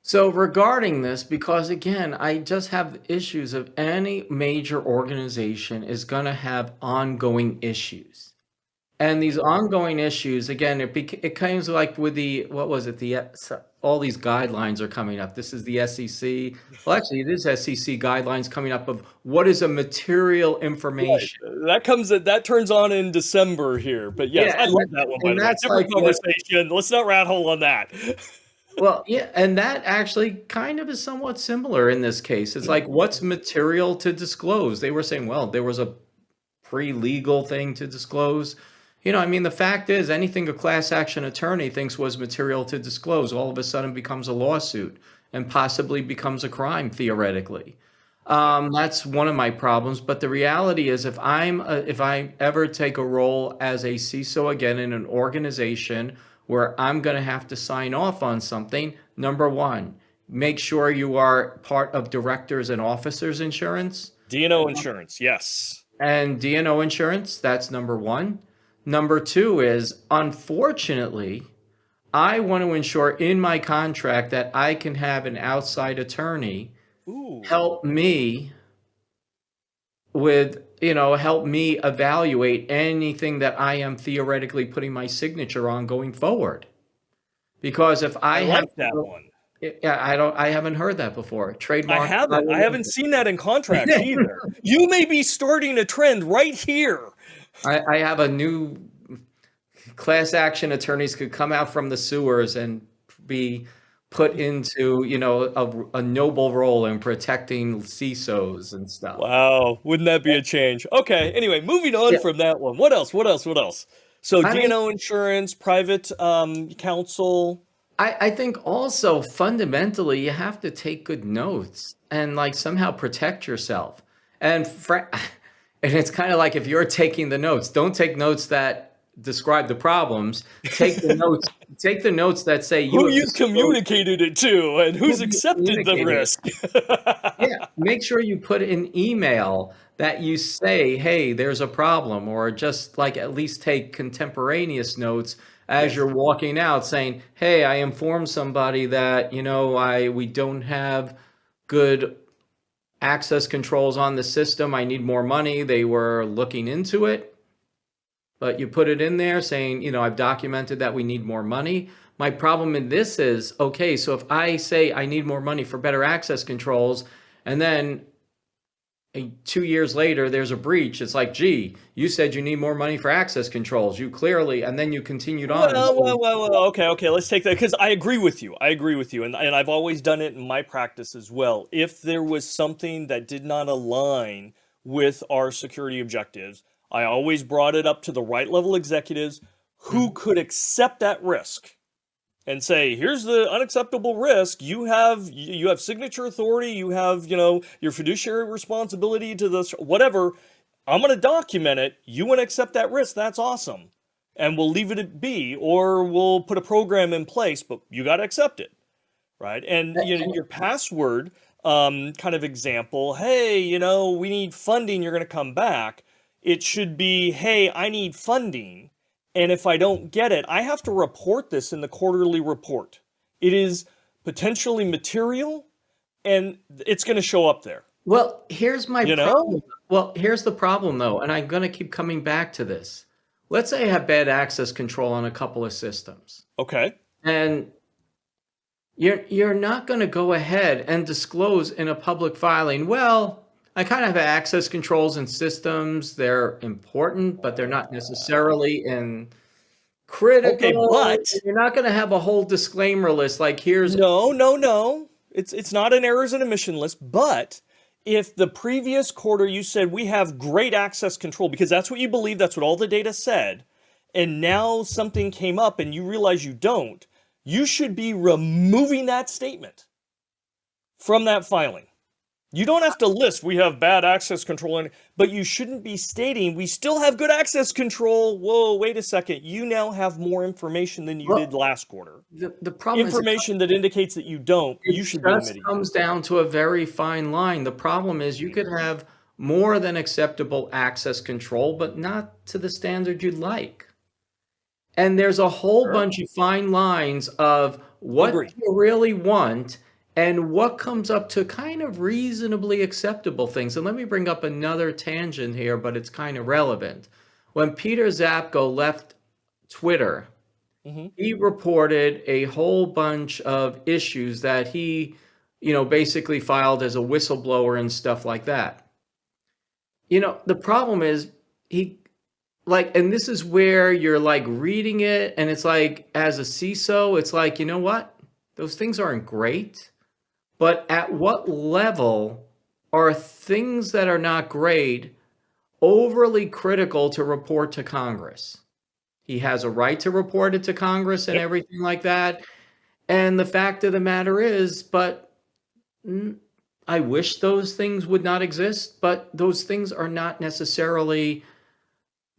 So regarding this, because again, I just have issues of any major organization is going to have ongoing issues. And these ongoing issues, again, it comes like with the, what was it? All these guidelines are coming up. This is the SEC. Well, actually, it is SEC guidelines coming up of what is a material Right. information. That turns on in December here. But yes, Yeah, I love that one, by and the way. that's like Different conversation. Let's not rat hole on that. well, yeah, and that actually kind of is somewhat similar in this case. It's like, what's material to disclose? They were saying, well, there was a pre-legal thing to disclose. I mean, the fact is, anything a class action attorney thinks was material to disclose all of a sudden becomes a lawsuit and possibly becomes a crime theoretically. Yeah. That's one of my problems. But the reality is, if I ever take a role as a CISO again in an organization where I'm going to have to sign off on something, number one, make sure you are part of directors and officers insurance. D&O insurance, yes. And D&O insurance, that's number one. Number two is, unfortunately, I want to ensure in my contract that I can have an outside attorney Ooh. help me help me evaluate anything that I am theoretically putting my signature on going forward. Because if I I have, like that one. yeah, I haven't heard that before. I Trademark. haven't. I haven't seen that in contracts either. You may be starting a trend right here. I have a new class action attorneys could come out from the sewers and be put into, a noble role in protecting CISOs and stuff. Wow, wouldn't that be a change? Okay, anyway, moving on Yeah, from that one. What else? What else? What else? So I mean, D&O insurance, private counsel. I think also fundamentally you have to take good notes and like somehow protect yourself. And and it's kind of like if you're taking the notes, don't take notes that describe the problems. Take the notes that say you Who have you've disclosed communicated it to and who who's you accepted the communicated. risk. Yeah, make sure you put an email that you say, hey, there's a problem, or just like at least take contemporaneous notes as Yes. you're walking out saying, hey, I informed somebody that, we don't have good access controls on the system. I need more money. They were looking into it, but you put it in there saying, I've documented that we need more money. My problem in this is, okay, so if I say I need more money for better access controls, and then 2 years later, there's a breach. It's like, gee, you said you need more money for access controls. You clearly, and then you continued on. Okay. Let's take that because I agree with you. And I've always done it in my practice as well. If there was something that did not align with our security objectives, I always brought it up to the right level executives who could accept that risk and say, here's the unacceptable risk. You have signature authority. You have, your fiduciary responsibility to this, whatever. I'm going to document it. You want to accept that risk. That's awesome. And we'll leave it at be, or we'll put a program in place, but you got to accept it. Right. And your password kind of example, hey, we need funding. You're going to come back. It should be, hey, I need funding. And if I don't get it, I have to report this in the quarterly report. It is potentially material, and it's going to show up there. Well, here's my problem. Well, here's the problem, though, and I'm going to keep coming back to this. Let's say I have bad access control on a couple of systems. Okay. And you're not going to go ahead and disclose in a public filing, well, I kind of have access controls and systems. They're important, but they're not necessarily in critical. Okay, but you're not going to have a whole disclaimer list like here's no. It's not an errors and omission list, but if the previous quarter you said we have great access control because that's what you believe, that's what all the data said, and now something came up and you realize you don't, you should be removing that statement from that filing. You don't have to list we have bad access control, but you shouldn't be stating we still have good access control. Whoa, wait a second. You now have more information than you did last quarter. The problem information that indicates that you don't, you should be omitting. It comes down to a very fine line. The problem is you could have more than acceptable access control, but not to the standard you'd like. And there's a whole bunch of fine lines of what you really want and what comes up to kind of reasonably acceptable things. And let me bring up another tangent here, but it's kind of relevant. When Peter Zapko left Twitter, he reported a whole bunch of issues that he, basically filed as a whistleblower and stuff like that. The problem is and this is where you're like reading it and it's like, as a CISO, it's like, you know what? Those things aren't great. But at what level are things that are not great overly critical to report to Congress? He has a right to report it to Congress and everything like that. And the fact of the matter is, but I wish those things would not exist, but those things are not necessarily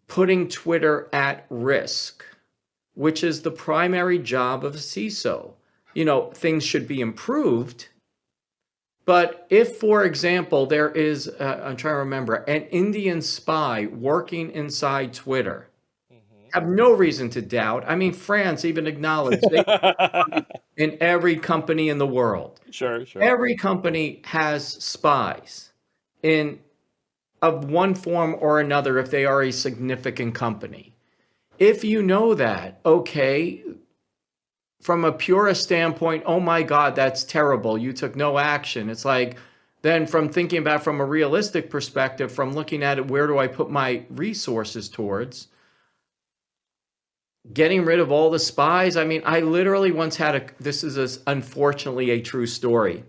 putting Twitter at risk, which is the primary job of a CISO. Things should be improved. But if, for example, there is, I'm trying to remember, an Indian spy working inside Twitter, have no reason to doubt. I mean, France even acknowledged they in every company in the world. Sure. Every company has spies of one form or another if they are a significant company. If you know that, okay, from a purist standpoint, oh my God, that's terrible. You took no action. It's like, then from thinking about from a realistic perspective, from looking at it, where do I put my resources towards? Getting rid of all the spies. I mean, I literally once had this is unfortunately a true story.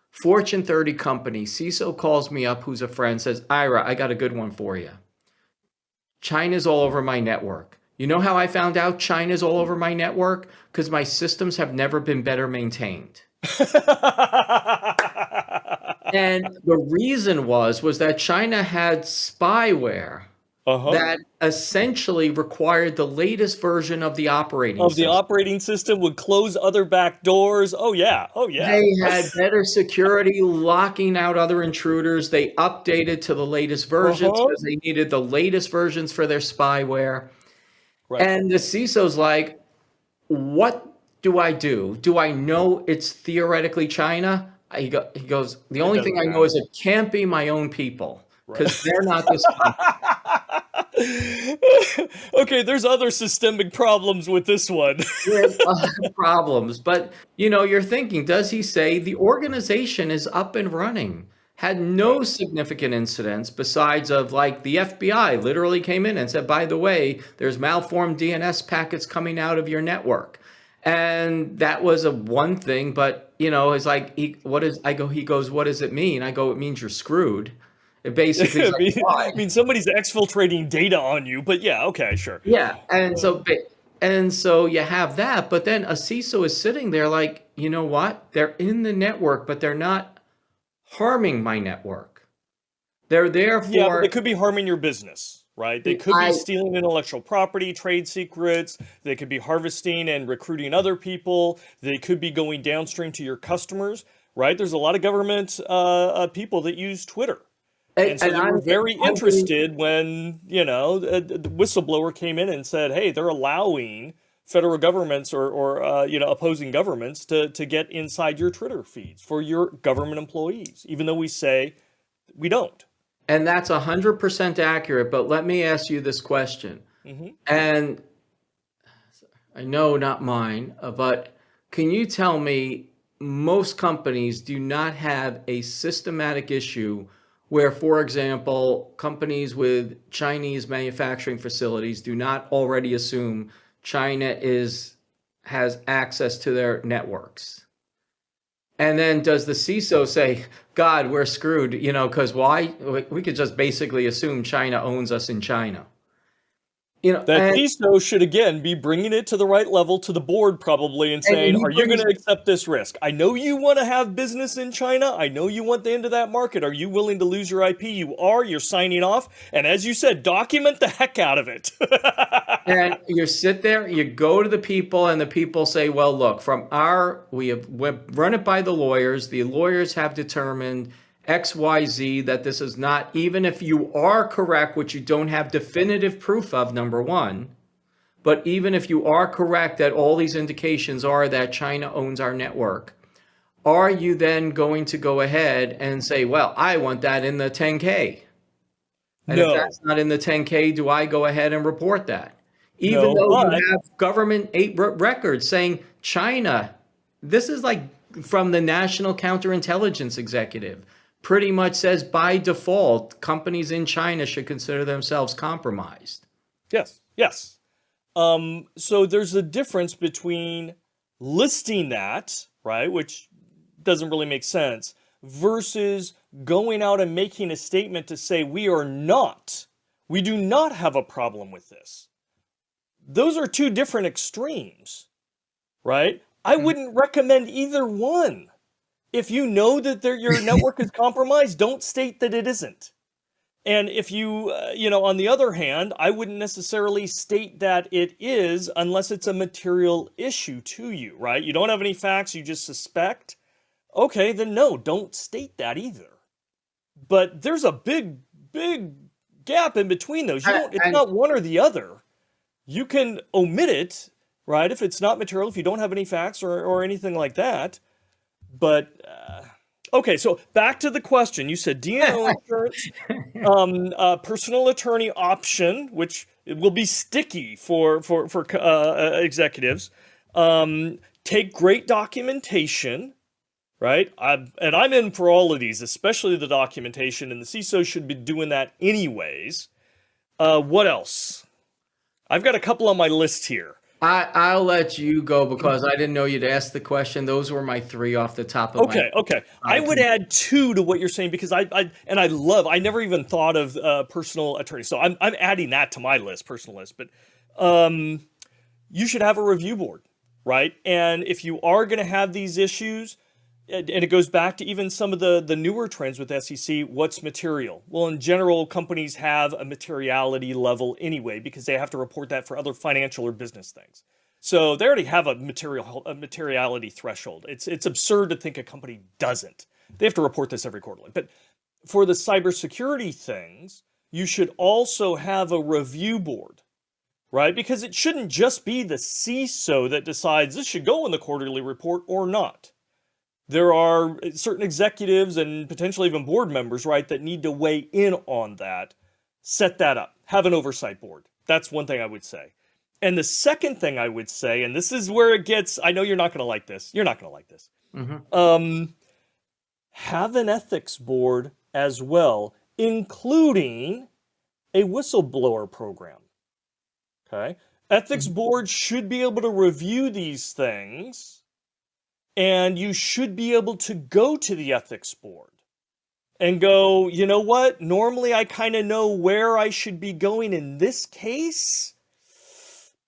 Fortune 30 company, CISO calls me up, who's a friend, says, Ira, I got a good one for you. China's all over my network. You know how I found out China's all over my network? Because my systems have never been better maintained. And the reason was that China had spyware that essentially required the latest version of the operating system. The operating system would close other back doors. Oh yeah. They had better security, locking out other intruders. They updated to the latest versions because they needed the latest versions for their spyware. Right. And the CISO's like, what do I do? Do I know it's theoretically China? He goes, the only thing I know is it can't be my own people because they're not this Okay, there's other systemic problems with this one. There's other problems. But, you're thinking, does he say the organization is up and running? had no significant incidents besides of like the FBI literally came in and said, by the way, there's malformed DNS packets coming out of your network. And that was a one thing, but it's like, he goes, what does it mean? I go, it means you're screwed. It basically is I like, mean, why? I mean, somebody's exfiltrating data on you, but yeah, okay, sure. Yeah. And so you have that, but then a CISO is sitting there like, you know what? They're in the network, but they're not harming my network. They're there Yeah, but they for could be harming your business, right? They could be I stealing intellectual property, trade secrets. They could be harvesting and recruiting other people. They could be going downstream to your customers, right? There's a lot of government people that use Twitter. And so and they were very I'm getting interested when, the whistleblower came in and said, hey, they're allowing federal governments or opposing governments to get inside your Twitter feeds for your government employees, even though we say we don't. and that's 100% accurate, but let me ask you this question. Hmm. And I know not mine, but can you tell me most companies do not have a systematic issue where, for example, companies with Chinese manufacturing facilities do not already assume China has access to their networks? And then does the CISO say, God, we're screwed, because why? We could just basically assume China owns us in China. That And CISO should again be bringing it to the right level to the board probably and saying, he are you going brings to accept this risk? I know you want to have business in China. I know you want the end of that market. Are you willing to lose your IP? You are. You're signing off. And as you said, document the heck out of it. And you sit there, you go to the people, and the people say, well, look, we've run it by the lawyers. The lawyers have determined XYZ, that this is not, even if you are correct, which you don't have definitive proof of, number one, but even if you are correct that all these indications are that China owns our network, are you then going to go ahead and say, well, I want that in the 10K? And if No, that's not in the 10K, do I go ahead and report that? Even no, though you but have government records saying China, this is like from the National Counterintelligence Executive, pretty much says by default, companies in China should consider themselves compromised. yes, yes. So there's a difference between listing that, right, which doesn't really make sense, versus going out and making a statement to say we do not have a problem with this. Those are two different extremes, right? I wouldn't recommend either one. If you know that your network is compromised, don't state that it isn't. And if on the other hand, I wouldn't necessarily state that it is unless it's a material issue to you, right? You don't have any facts, you just suspect. Okay, then no, don't state that either. But there's a big, big gap in between those. It's And not one or the other. You can omit it, right? If it's not material, if you don't have any facts or anything like that. But okay, so back to the question. You said D&O insurance, personal attorney option, which will be sticky for executives. Take great documentation, right? And I'm in for all of these, especially the documentation, and the CISO should be doing that anyways. What else? I've got a couple on my list here. I'll let you go because I didn't know you'd ask the question. Those were my three off the top of my Okay. I would add two to what you're saying because I never even thought of personal attorney. So I'm adding that to my list, personal list. But you should have a review board, right? And if you are going to have these issues, and it goes back to even some of the newer trends with SEC, what's material? Well, in general, companies have a materiality level anyway because they have to report that for other financial or business things. So they already have a materiality threshold. It's absurd to think a company doesn't. They have to report this every quarterly. But for the cybersecurity things, you should also have a review board, right? Because it shouldn't just be the CISO that decides this should go in the quarterly report or not. There are certain executives and potentially even board members, right, that need to weigh in on that. Set that up. Have an oversight board. That's one thing I would say. And the second thing I would say, and this is where it gets, I know you're not going to like this. You're not going to like this. Mhm. have an ethics board as well, including a whistleblower program. Okay? Ethics boards should be able to review these things, and you should be able to go to the ethics board and go, you know what? Normally I kind of know where I should be going in this case.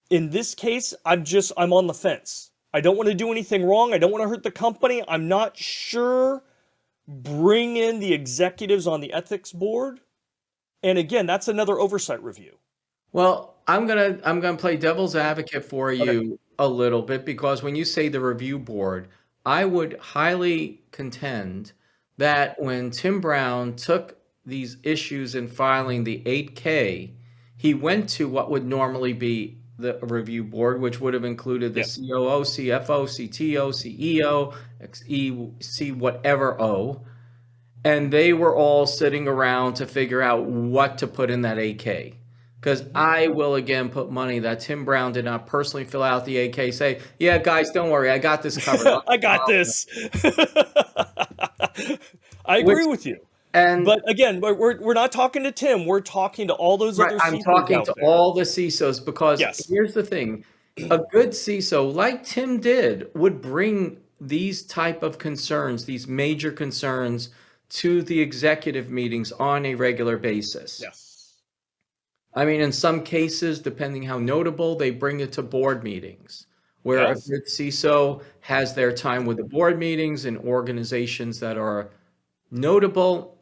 In this case, I'm on the fence. I don't want to do anything wrong. I don't want to hurt the company. I'm not sure. Bring in the executives on the ethics board. And again, that's another oversight review. Well, I'm gonna play devil's advocate for Okay. you a little bit because when you say the review board, I would highly contend that when Tim Brown took these issues in filing the 8K, he went to what would normally be the review board, which would have included the Yeah. COO, CFO, CTO, CEO, XE, whatever O, and they were all sitting around to figure out what to put in that 8K. Because I will again put money that Tim Brown did not personally fill out the 8K, say, yeah, guys, don't worry, I got this covered. I got this. I Which, agree with you. and But again, we're not talking to Tim. We're talking to all those right, other I'm CISOs talking out to there. all the CISOs because Yes. here's the thing. A good CISO, like Tim did, would bring these type of concerns, these major concerns, to the executive meetings on a regular basis. Yes. I mean, in some cases, depending how notable, they bring it to board meetings, where a Yes. good CISO has their time with the board meetings in organizations that are notable.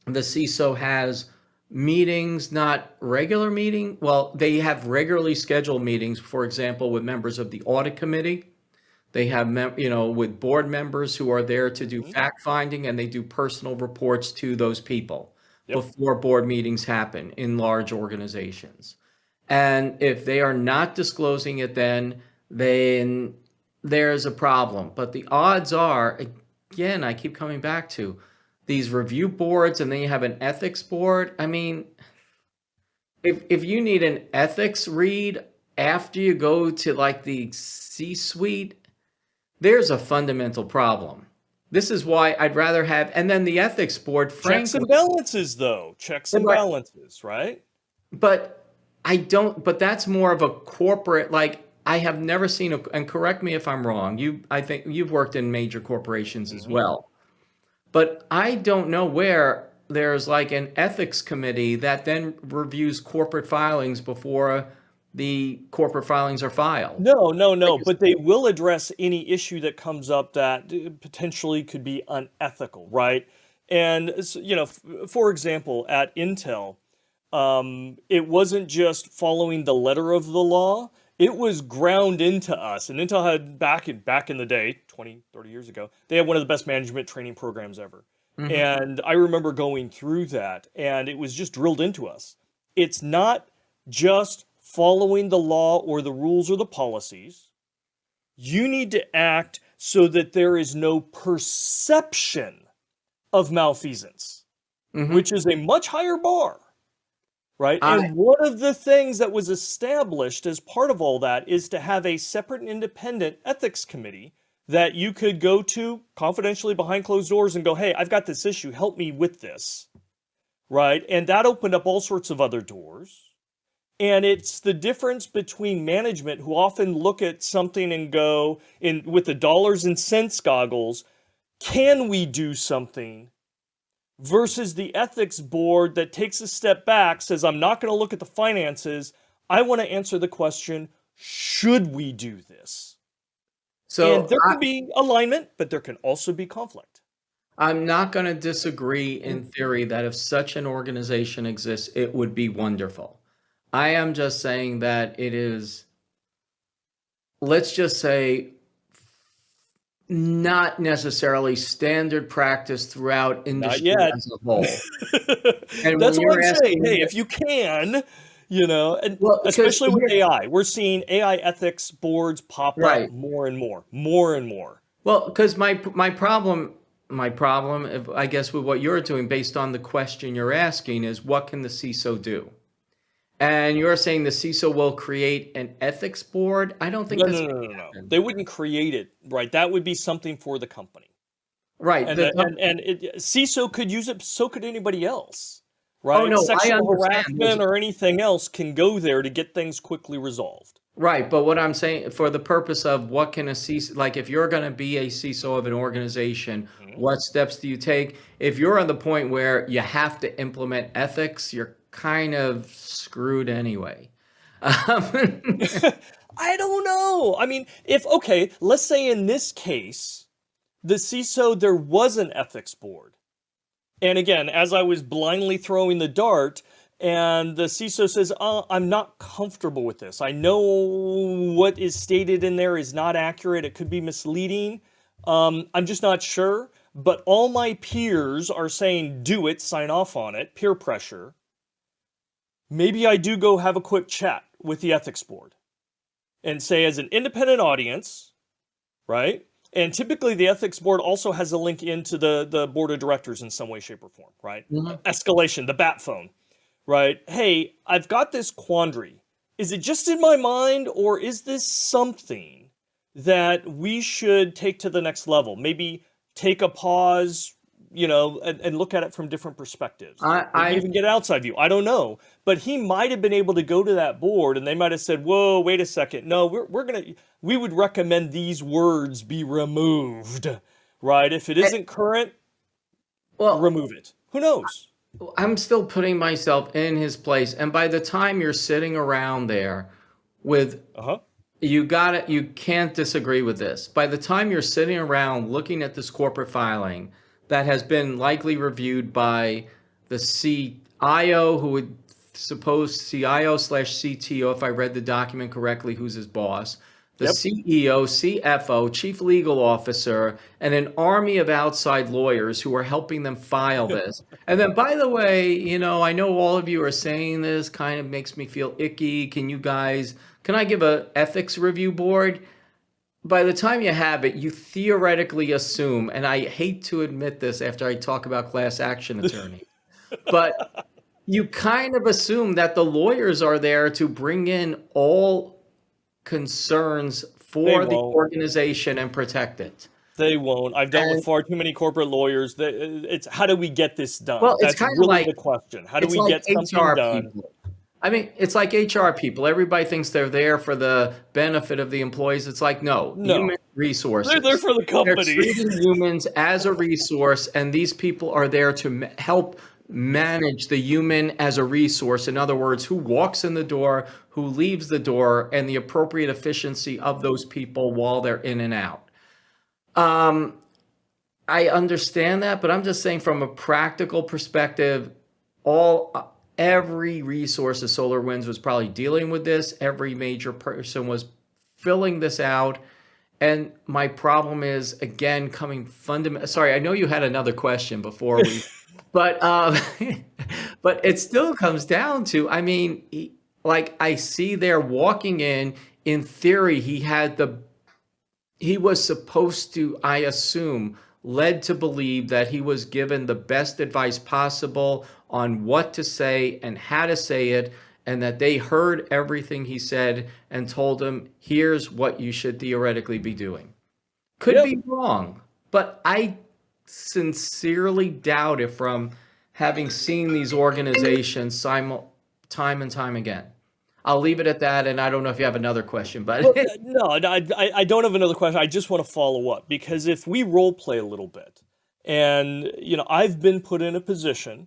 The CISO has meetings, not regular meeting. Well, they have regularly scheduled meetings, for example, with members of the audit committee. They have, with board members who are there to do fact finding, and they do personal reports to those people Yep. before board meetings happen in large organizations. And if they are not disclosing it, then there's a problem. But the odds are, again, I keep coming back to these review boards, and then you have an ethics board. I mean, if you need an ethics read after you go to like the C-suite, there's a fundamental problem. This is why I'd rather have, and then the ethics board, Checks frankly, and balances, though. Checks and but balances, right? but I don't, but that's more of a corporate, like I have never seen and correct me if I'm wrong. I think you've worked in major corporations as well, but I don't know where there's like an ethics committee that then reviews corporate filings before the corporate filings are filed. No. But they will address any issue that comes up that potentially could be unethical, right? And for example, at Intel, it wasn't just following the letter of the law. It was ground into us. And Intel had back in the day, 20, 30 years ago, they had one of the best management training programs ever. And I remember going through that, and it was just drilled into us. It's not just following the law or the rules or the policies. You need to act so that there is no perception of malfeasance, which is a much higher bar. Right? And one of the things that was established as part of all that is to have a separate and independent ethics committee that you could go to confidentially behind closed doors and go, hey, I've got this issue, help me with this. Right? And that opened up all sorts of other doors. And it's the difference between management who often look at something and go with the dollars and cents goggles, can we do something? Versus the ethics board that takes a step back, says, I'm not going to look at the finances. I want to answer the question, should we do this? And there can be alignment, but there can also be conflict. I'm not going to disagree in theory that if such an organization exists, it would be wonderful. I am just saying that it is, let's just say, not necessarily standard practice throughout industry as a whole. And that's what I'm saying. Hey, if you can, and especially with AI, we're seeing AI ethics boards pop up more and more. Well, because my problem, I guess, with what you're doing based on the question you're asking is, what can the CISO do? And you're saying the CISO will create an ethics board? I don't think No. They wouldn't create it, right? That would be something for the company. Right. CISO could use it, so could anybody else, Oh right? no, I Sexual understand. harassment or anything else can go there to get things quickly resolved. Right, but what I'm saying for the purpose of what can a CISO, like if you're going to be a CISO of an organization, Mhm. what steps do you take? If you're on the point where you have to implement ethics, you're kind of screwed anyway. Um, I don't know. I mean, okay, let's say in this case, the CISO, there was an ethics board. And again, as I was blindly throwing the dart, and the CISO says, I'm not comfortable with this. I know what is stated in there is not accurate. It could be misleading. I'm just not sure. But all my peers are saying, do it, sign off on it, peer pressure. Maybe I do go have a quick chat with the ethics board and say, as an independent audience, right? And typically the ethics board also has a link into the board of directors in some way, shape, or form, right? Mhm. Escalation, the bat phone, right? Hey, I've got this quandary. Is it just in my mind, or is this something that we should take to the next level? Maybe take a pause, and look at it from different perspectives. Maybe I even get an outside view. I don't know. But he might have been able to go to that board and they might have said, whoa, wait a second. No, we would recommend these words be removed, right? If it I- isn't current, well, remove it. Who knows? I'm still putting myself in his place, and by the time you're sitting around there with Uh-huh. you can't disagree with this. By the time you're sitting around looking at this corporate filing that has been likely reviewed by the CIO, who would suppose CIO/CTO, if I read the document correctly, who's his boss, the Yep. CEO, CFO, chief legal officer, and an army of outside lawyers who are helping them file this. And then, by the way, I know all of you are saying this kind of makes me feel icky. Can I give a ethics review board? By the time you have it, you theoretically assume, and I hate to admit this after I talk about class action attorney, but you kind of assume that the lawyers are there to bring in all concerns They for the won't. organization and protect it. They won't. I've dealt with And far too many corporate lawyers. It's how do we get this done? well, it's That's kind of really like the question. How do it's we like get something HR done? people. I mean, it's like HR people. Everybody thinks they're there for the benefit of the employees. It's like, no, human No. They're there resources. for the They're company. treating humans as a resource, and these people are there to help manage the human as a resource. In other words, who walks in the door, who leaves the door, and the appropriate efficiency of those people while they're in and out. Um, I understand that, but I'm just saying from a practical perspective, every resource of SolarWinds was probably dealing with this. Every major person was filling this out. And my problem is again coming fundamental. Sorry, I know you had another question before we, but but it still comes down to, I mean, like I see there walking in. In theory, he was supposed to, I assume, led to believe that he was given the best advice possible on what to say and how to say it, and that they heard everything he said and told him, here's what you should theoretically be doing. Could Yep. be wrong, but I sincerely doubt it from having seen these organizations time and time again. I'll leave it at that, and I don't know if you have another question, but Well, no, I don't have another question. I just want to follow up because if we role play a little bit, and I've been put in a position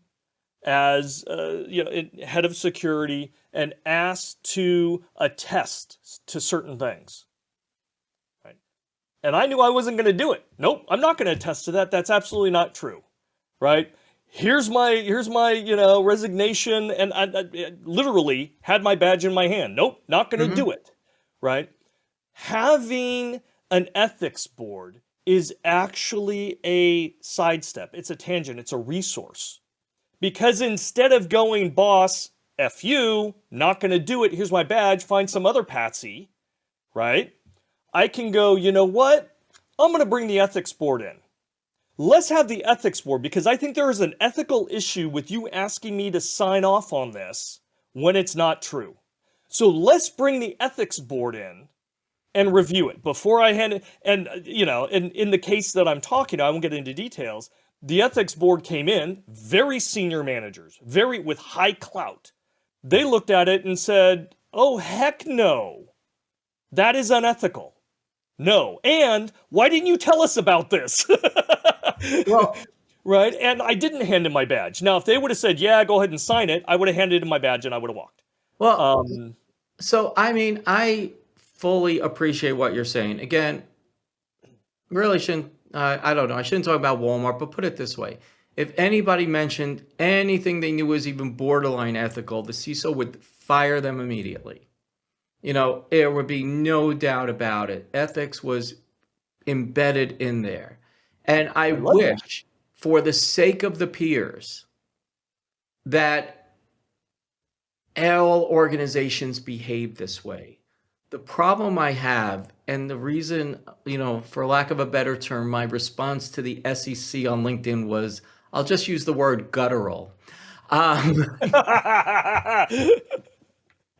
as head of security and asked to attest to certain things, right? And I knew I wasn't going to do it. Nope, I'm not going to attest to that. That's absolutely not true, right? Here's my resignation, and I literally had my badge in my hand. Nope, not going to Mhm. do it, right? Having an ethics board is actually a sidestep. It's a tangent. It's a resource. Because instead of going, boss, F you, not going to do it, here's my badge, find some other patsy, right? I can go, you know what? I'm going to bring the ethics board in. Let's have the ethics board because I think there is an ethical issue with you asking me to sign off on this when it's not true. So let's bring the ethics board in and review it before I hand it. And, in the case that I'm talking, I won't get into details. The ethics board came in, very senior managers, very with high clout. They looked at it and said, oh, heck no. That is unethical. No. And why didn't you tell us about this? Well, Right? And I didn't hand him my badge. Now, if they would have said, yeah, go ahead and sign it, I would have handed him my badge and I would have walked. well, Um, so I mean, I fully appreciate what you're saying. Again, really shouldn't, I don't know, I shouldn't talk about Walmart, but put it this way. If anybody mentioned anything they knew was even borderline ethical, the CISO would fire them immediately. There would be no doubt about it. Ethics was embedded in there. And I I love that. wish, for the sake of the peers, that all organizations behave this way. The problem I have, and the reason, for lack of a better term, my response to the SEC on LinkedIn was, I'll just use the word guttural,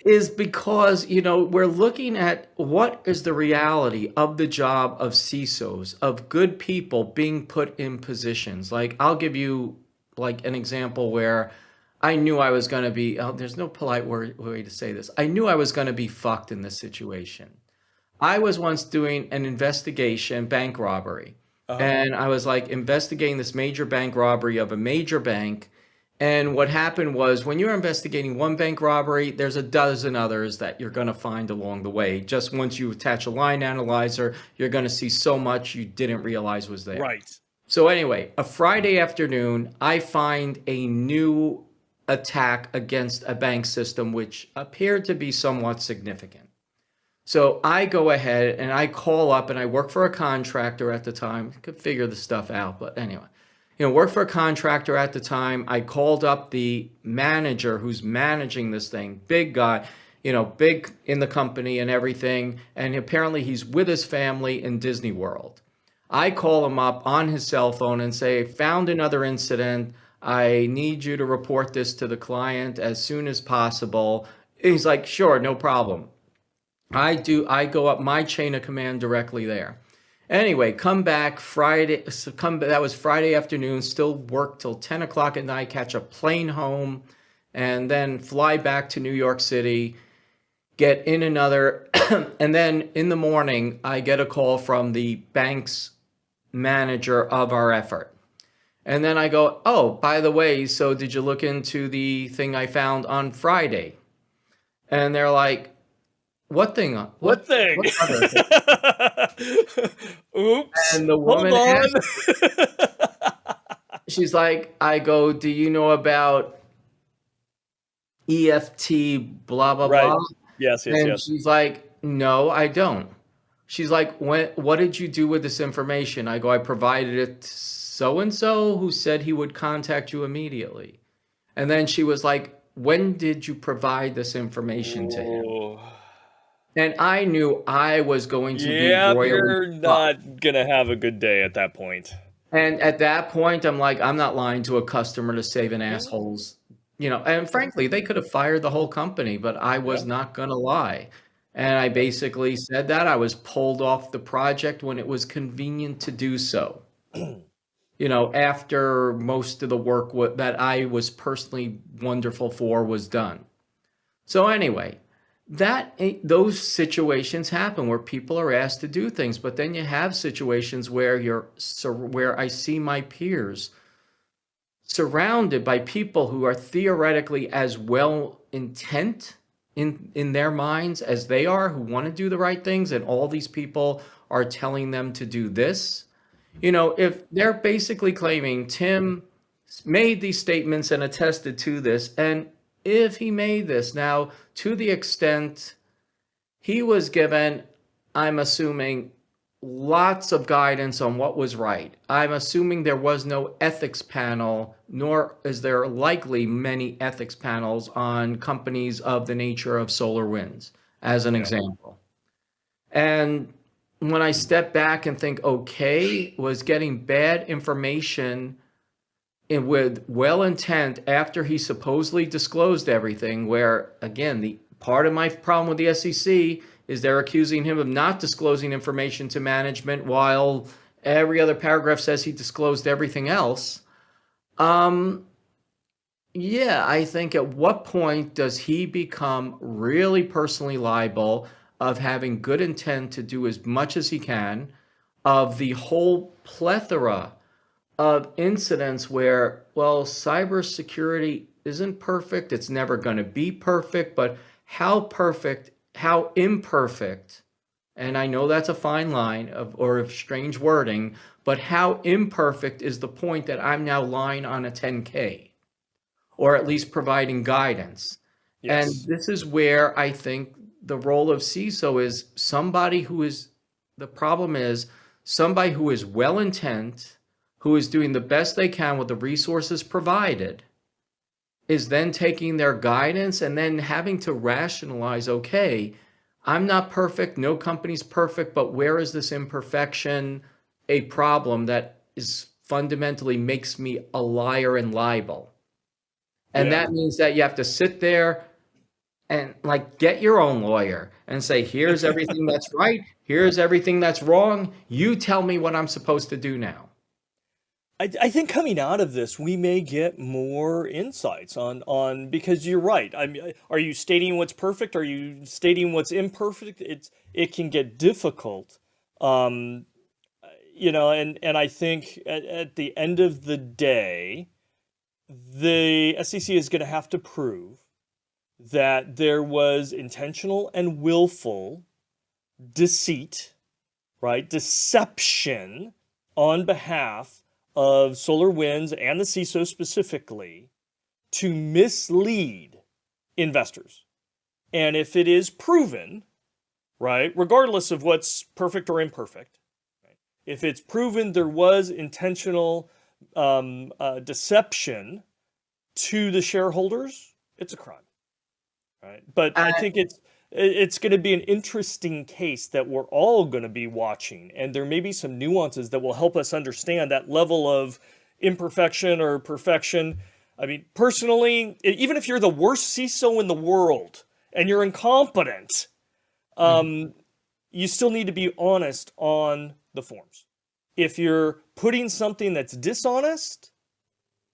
is because, we're looking at what is the reality of the job of CISOs, of good people being put in positions. Like, I'll give you like an example where I knew I was going to be, there's no polite way to say this. I knew I was going to be fucked in this situation. I was once doing an investigation, bank robbery, Uh-huh. and I was like investigating this major bank robbery of a major bank. And what happened was, when you're investigating one bank robbery, there's a dozen others that you're going to find along the way. Just once you attach a line analyzer, you're going to see so much you didn't realize was there. Right. So anyway, a Friday afternoon, I find a new attack against a bank system which appeared to be somewhat significant. So I go ahead and I call up, and I work for a contractor at the time. Could figure the stuff out, but anyway, work for a contractor at the time. I called up the manager who's managing this thing, big guy, big in the company and everything. And apparently he's with his family in Disney World. I call him up on his cell phone and say, found another incident. I need you to report this to the client as soon as possible. He's like, sure, no problem. I go up my chain of command directly there. Anyway, come back Friday, that was Friday afternoon, still work till 10 o'clock at night, catch a plane home, and then fly back to New York City, get in another, and then in the morning, I get a call from the bank's manager of our effort. And then I go, oh, by the way, so did you look into the thing I found on Friday? And they're like, what thing? What thing? What other thing? Oops. And the Hold woman on. she's like, I go, do you know about EFT, blah, blah, Right. blah? Yes, yes, And yes. she's like, no, I don't. She's like, what did you do with this information? I go, I provided it to so-and-so who said he would contact you immediately. And then she was like, when did you provide this information to him? Oh. And I knew I was going to be Yep, royally you're fucked. not gonna have a good day at that point. And at that point, I'm like, I'm not lying to a customer to save an asshole's, and frankly, they could have fired the whole company, but I was Yeah. not going to lie. And I basically said that I was pulled off the project when it was convenient to do so. After most of the work that I was personally wonderful for was done. So anyway, those situations happen where people are asked to do things, but then you have situations where where I see my peers surrounded by people who are theoretically as well intent in their minds as they are, who want to do the right things, and all these people are telling them to do this. If they're basically claiming Tim made these statements and attested to this, and if he made this, now to the extent he was given, I'm assuming, lots of guidance on what was right. I'm assuming there was no ethics panel, nor is there likely many ethics panels on companies of the nature of SolarWinds, as an example. And when I step back and think, okay, was getting bad information with well intent after he supposedly disclosed everything, where, again, the part of my problem with the SEC is they're accusing him of not disclosing information to management while every other paragraph says he disclosed everything else. Um, yeah, I think at what point does he become really personally liable of having good intent to do as much as he can, of the whole plethora of incidents where, well, cybersecurity isn't perfect, it's never going to be perfect, but how perfect, how imperfect, and I know that's a fine line of strange wording, but how imperfect is the point that I'm now lying on a 10K? Or at least providing guidance. And Yes. this is where I think the role of CISO is somebody who is, the problem is somebody who is well intent, who is doing the best they can with the resources provided, is then taking their guidance and then having to rationalize, okay, I'm not perfect, no company's perfect, but where is this imperfection a problem that is fundamentally makes me a liar and liable? And Yeah. that means that you have to sit there and like get your own lawyer and say, here's everything that's right. Here's everything that's wrong. You tell me what I'm supposed to do now. I think coming out of this, we may get more insights on because you're right. I mean, are you stating what's perfect? Are you stating what's imperfect? It can get difficult, um, and I think at the end of the day, the SEC is going to have to prove that there was intentional and willful deceit, right? Deception on behalf of SolarWinds and the CISO specifically to mislead investors. And if it is proven, right, regardless of what's perfect or imperfect, right, if it's proven there was intentional deception to the shareholders, it's a crime, right? But I think it's going to be an interesting case that we're all going to be watching, and there may be some nuances that will help us understand that level of imperfection or perfection. I mean, personally, even if you're the worst CISO in the world and you're incompetent, Mhm. you still need to be honest on the forms. If you're putting something that's dishonest,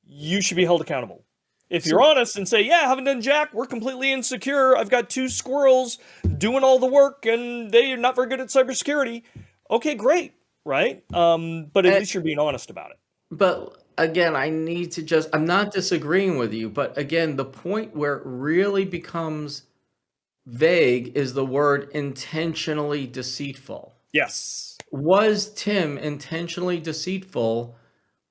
you should be held accountable. If you're So, honest and say, yeah, I haven't done jack, we're completely insecure, I've got two squirrels doing all the work and they are not very good at cybersecurity, okay, great, right? But at and, least you're being honest about it. but again, I need to just, I'm not disagreeing with you, but again, the point where it really becomes vague is the word intentionally deceitful. Yes. Was Tim intentionally deceitful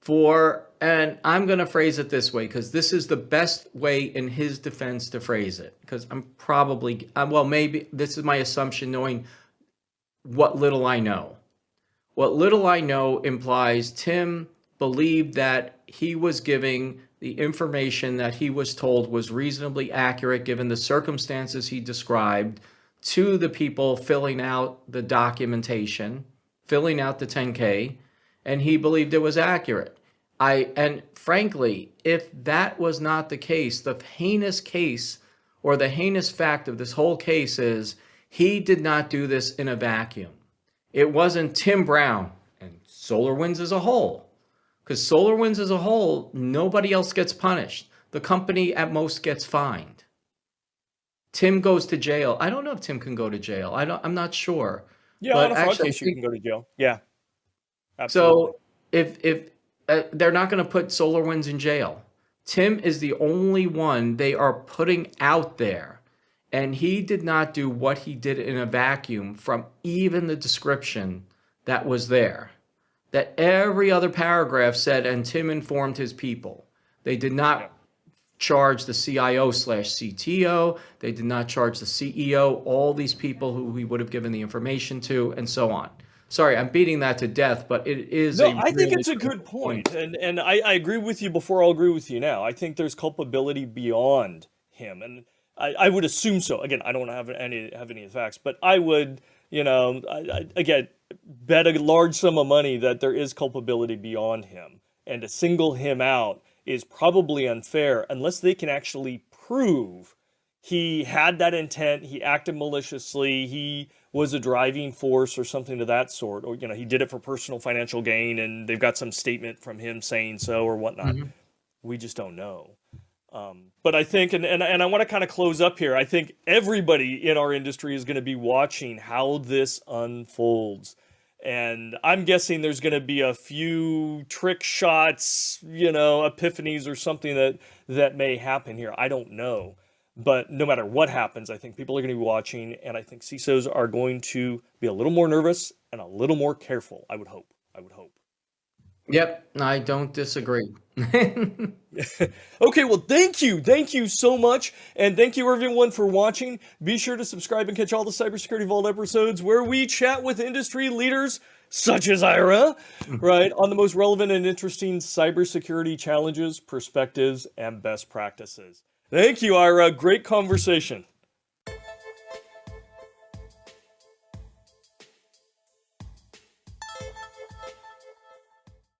for, and I'm going to phrase it this way because this is the best way in his defense to phrase it, because I'm probably, well, maybe this is my assumption knowing what little I know. What little I know implies Tim believed that he was giving the information that he was told was reasonably accurate given the circumstances he described to the people filling out the documentation, filling out the 10K, and he believed it was accurate. And frankly, if that was not the case, the heinous case or the heinous fact of this whole case is he did not do this in a vacuum. It wasn't Tim Brown and SolarWinds as a whole. Because SolarWinds as a whole, nobody else gets punished. The company at most gets fined. Tim goes to jail. I don't know if Tim can go to jail. I'm not sure. Yeah, on But a fraud actually, I case, you think can go to jail. Yeah, absolutely. so. If they're not going to put SolarWinds in jail, Tim is the only one they are putting out there, and he did not do what he did in a vacuum from even the description that was there. That every other paragraph said, and Tim informed his people. They did Yeah. not charge the CIO/CTO. They did not charge the CEO, all these people who he would have given the information to, and so on. Sorry, I'm beating that to death, but it is No, a I think really it's a good critical point, point. and I agree with you before. I'll agree with you now. I think there's culpability beyond him, and I would assume so. Again, I don't have any of the facts, but I would, again, bet a large sum of money that there is culpability beyond him, and to single him out is probably unfair unless they can actually prove he had that intent, he acted maliciously, he was a driving force or something to that sort, or he did it for personal financial gain and they've got some statement from him saying so or whatnot. Mhm. We just don't know. But I think, and I want to kind of close up here, I think everybody in our industry is going to be watching how this unfolds. And I'm guessing there's going to be a few trick shots, epiphanies or something that may happen here. I don't know. But no matter what happens, I think people are going to be watching, and I think CISOs are going to be a little more nervous and a little more careful. I would hope. I would hope. Yep, I don't disagree. Okay, well, thank you. Thank you so much. And thank you, everyone, for watching. Be sure to subscribe and catch all the Cybersecurity Vault episodes where we chat with industry leaders such as Ira, right, on the most relevant and interesting cybersecurity challenges, perspectives, and best practices. Thank you, Ira. Great conversation.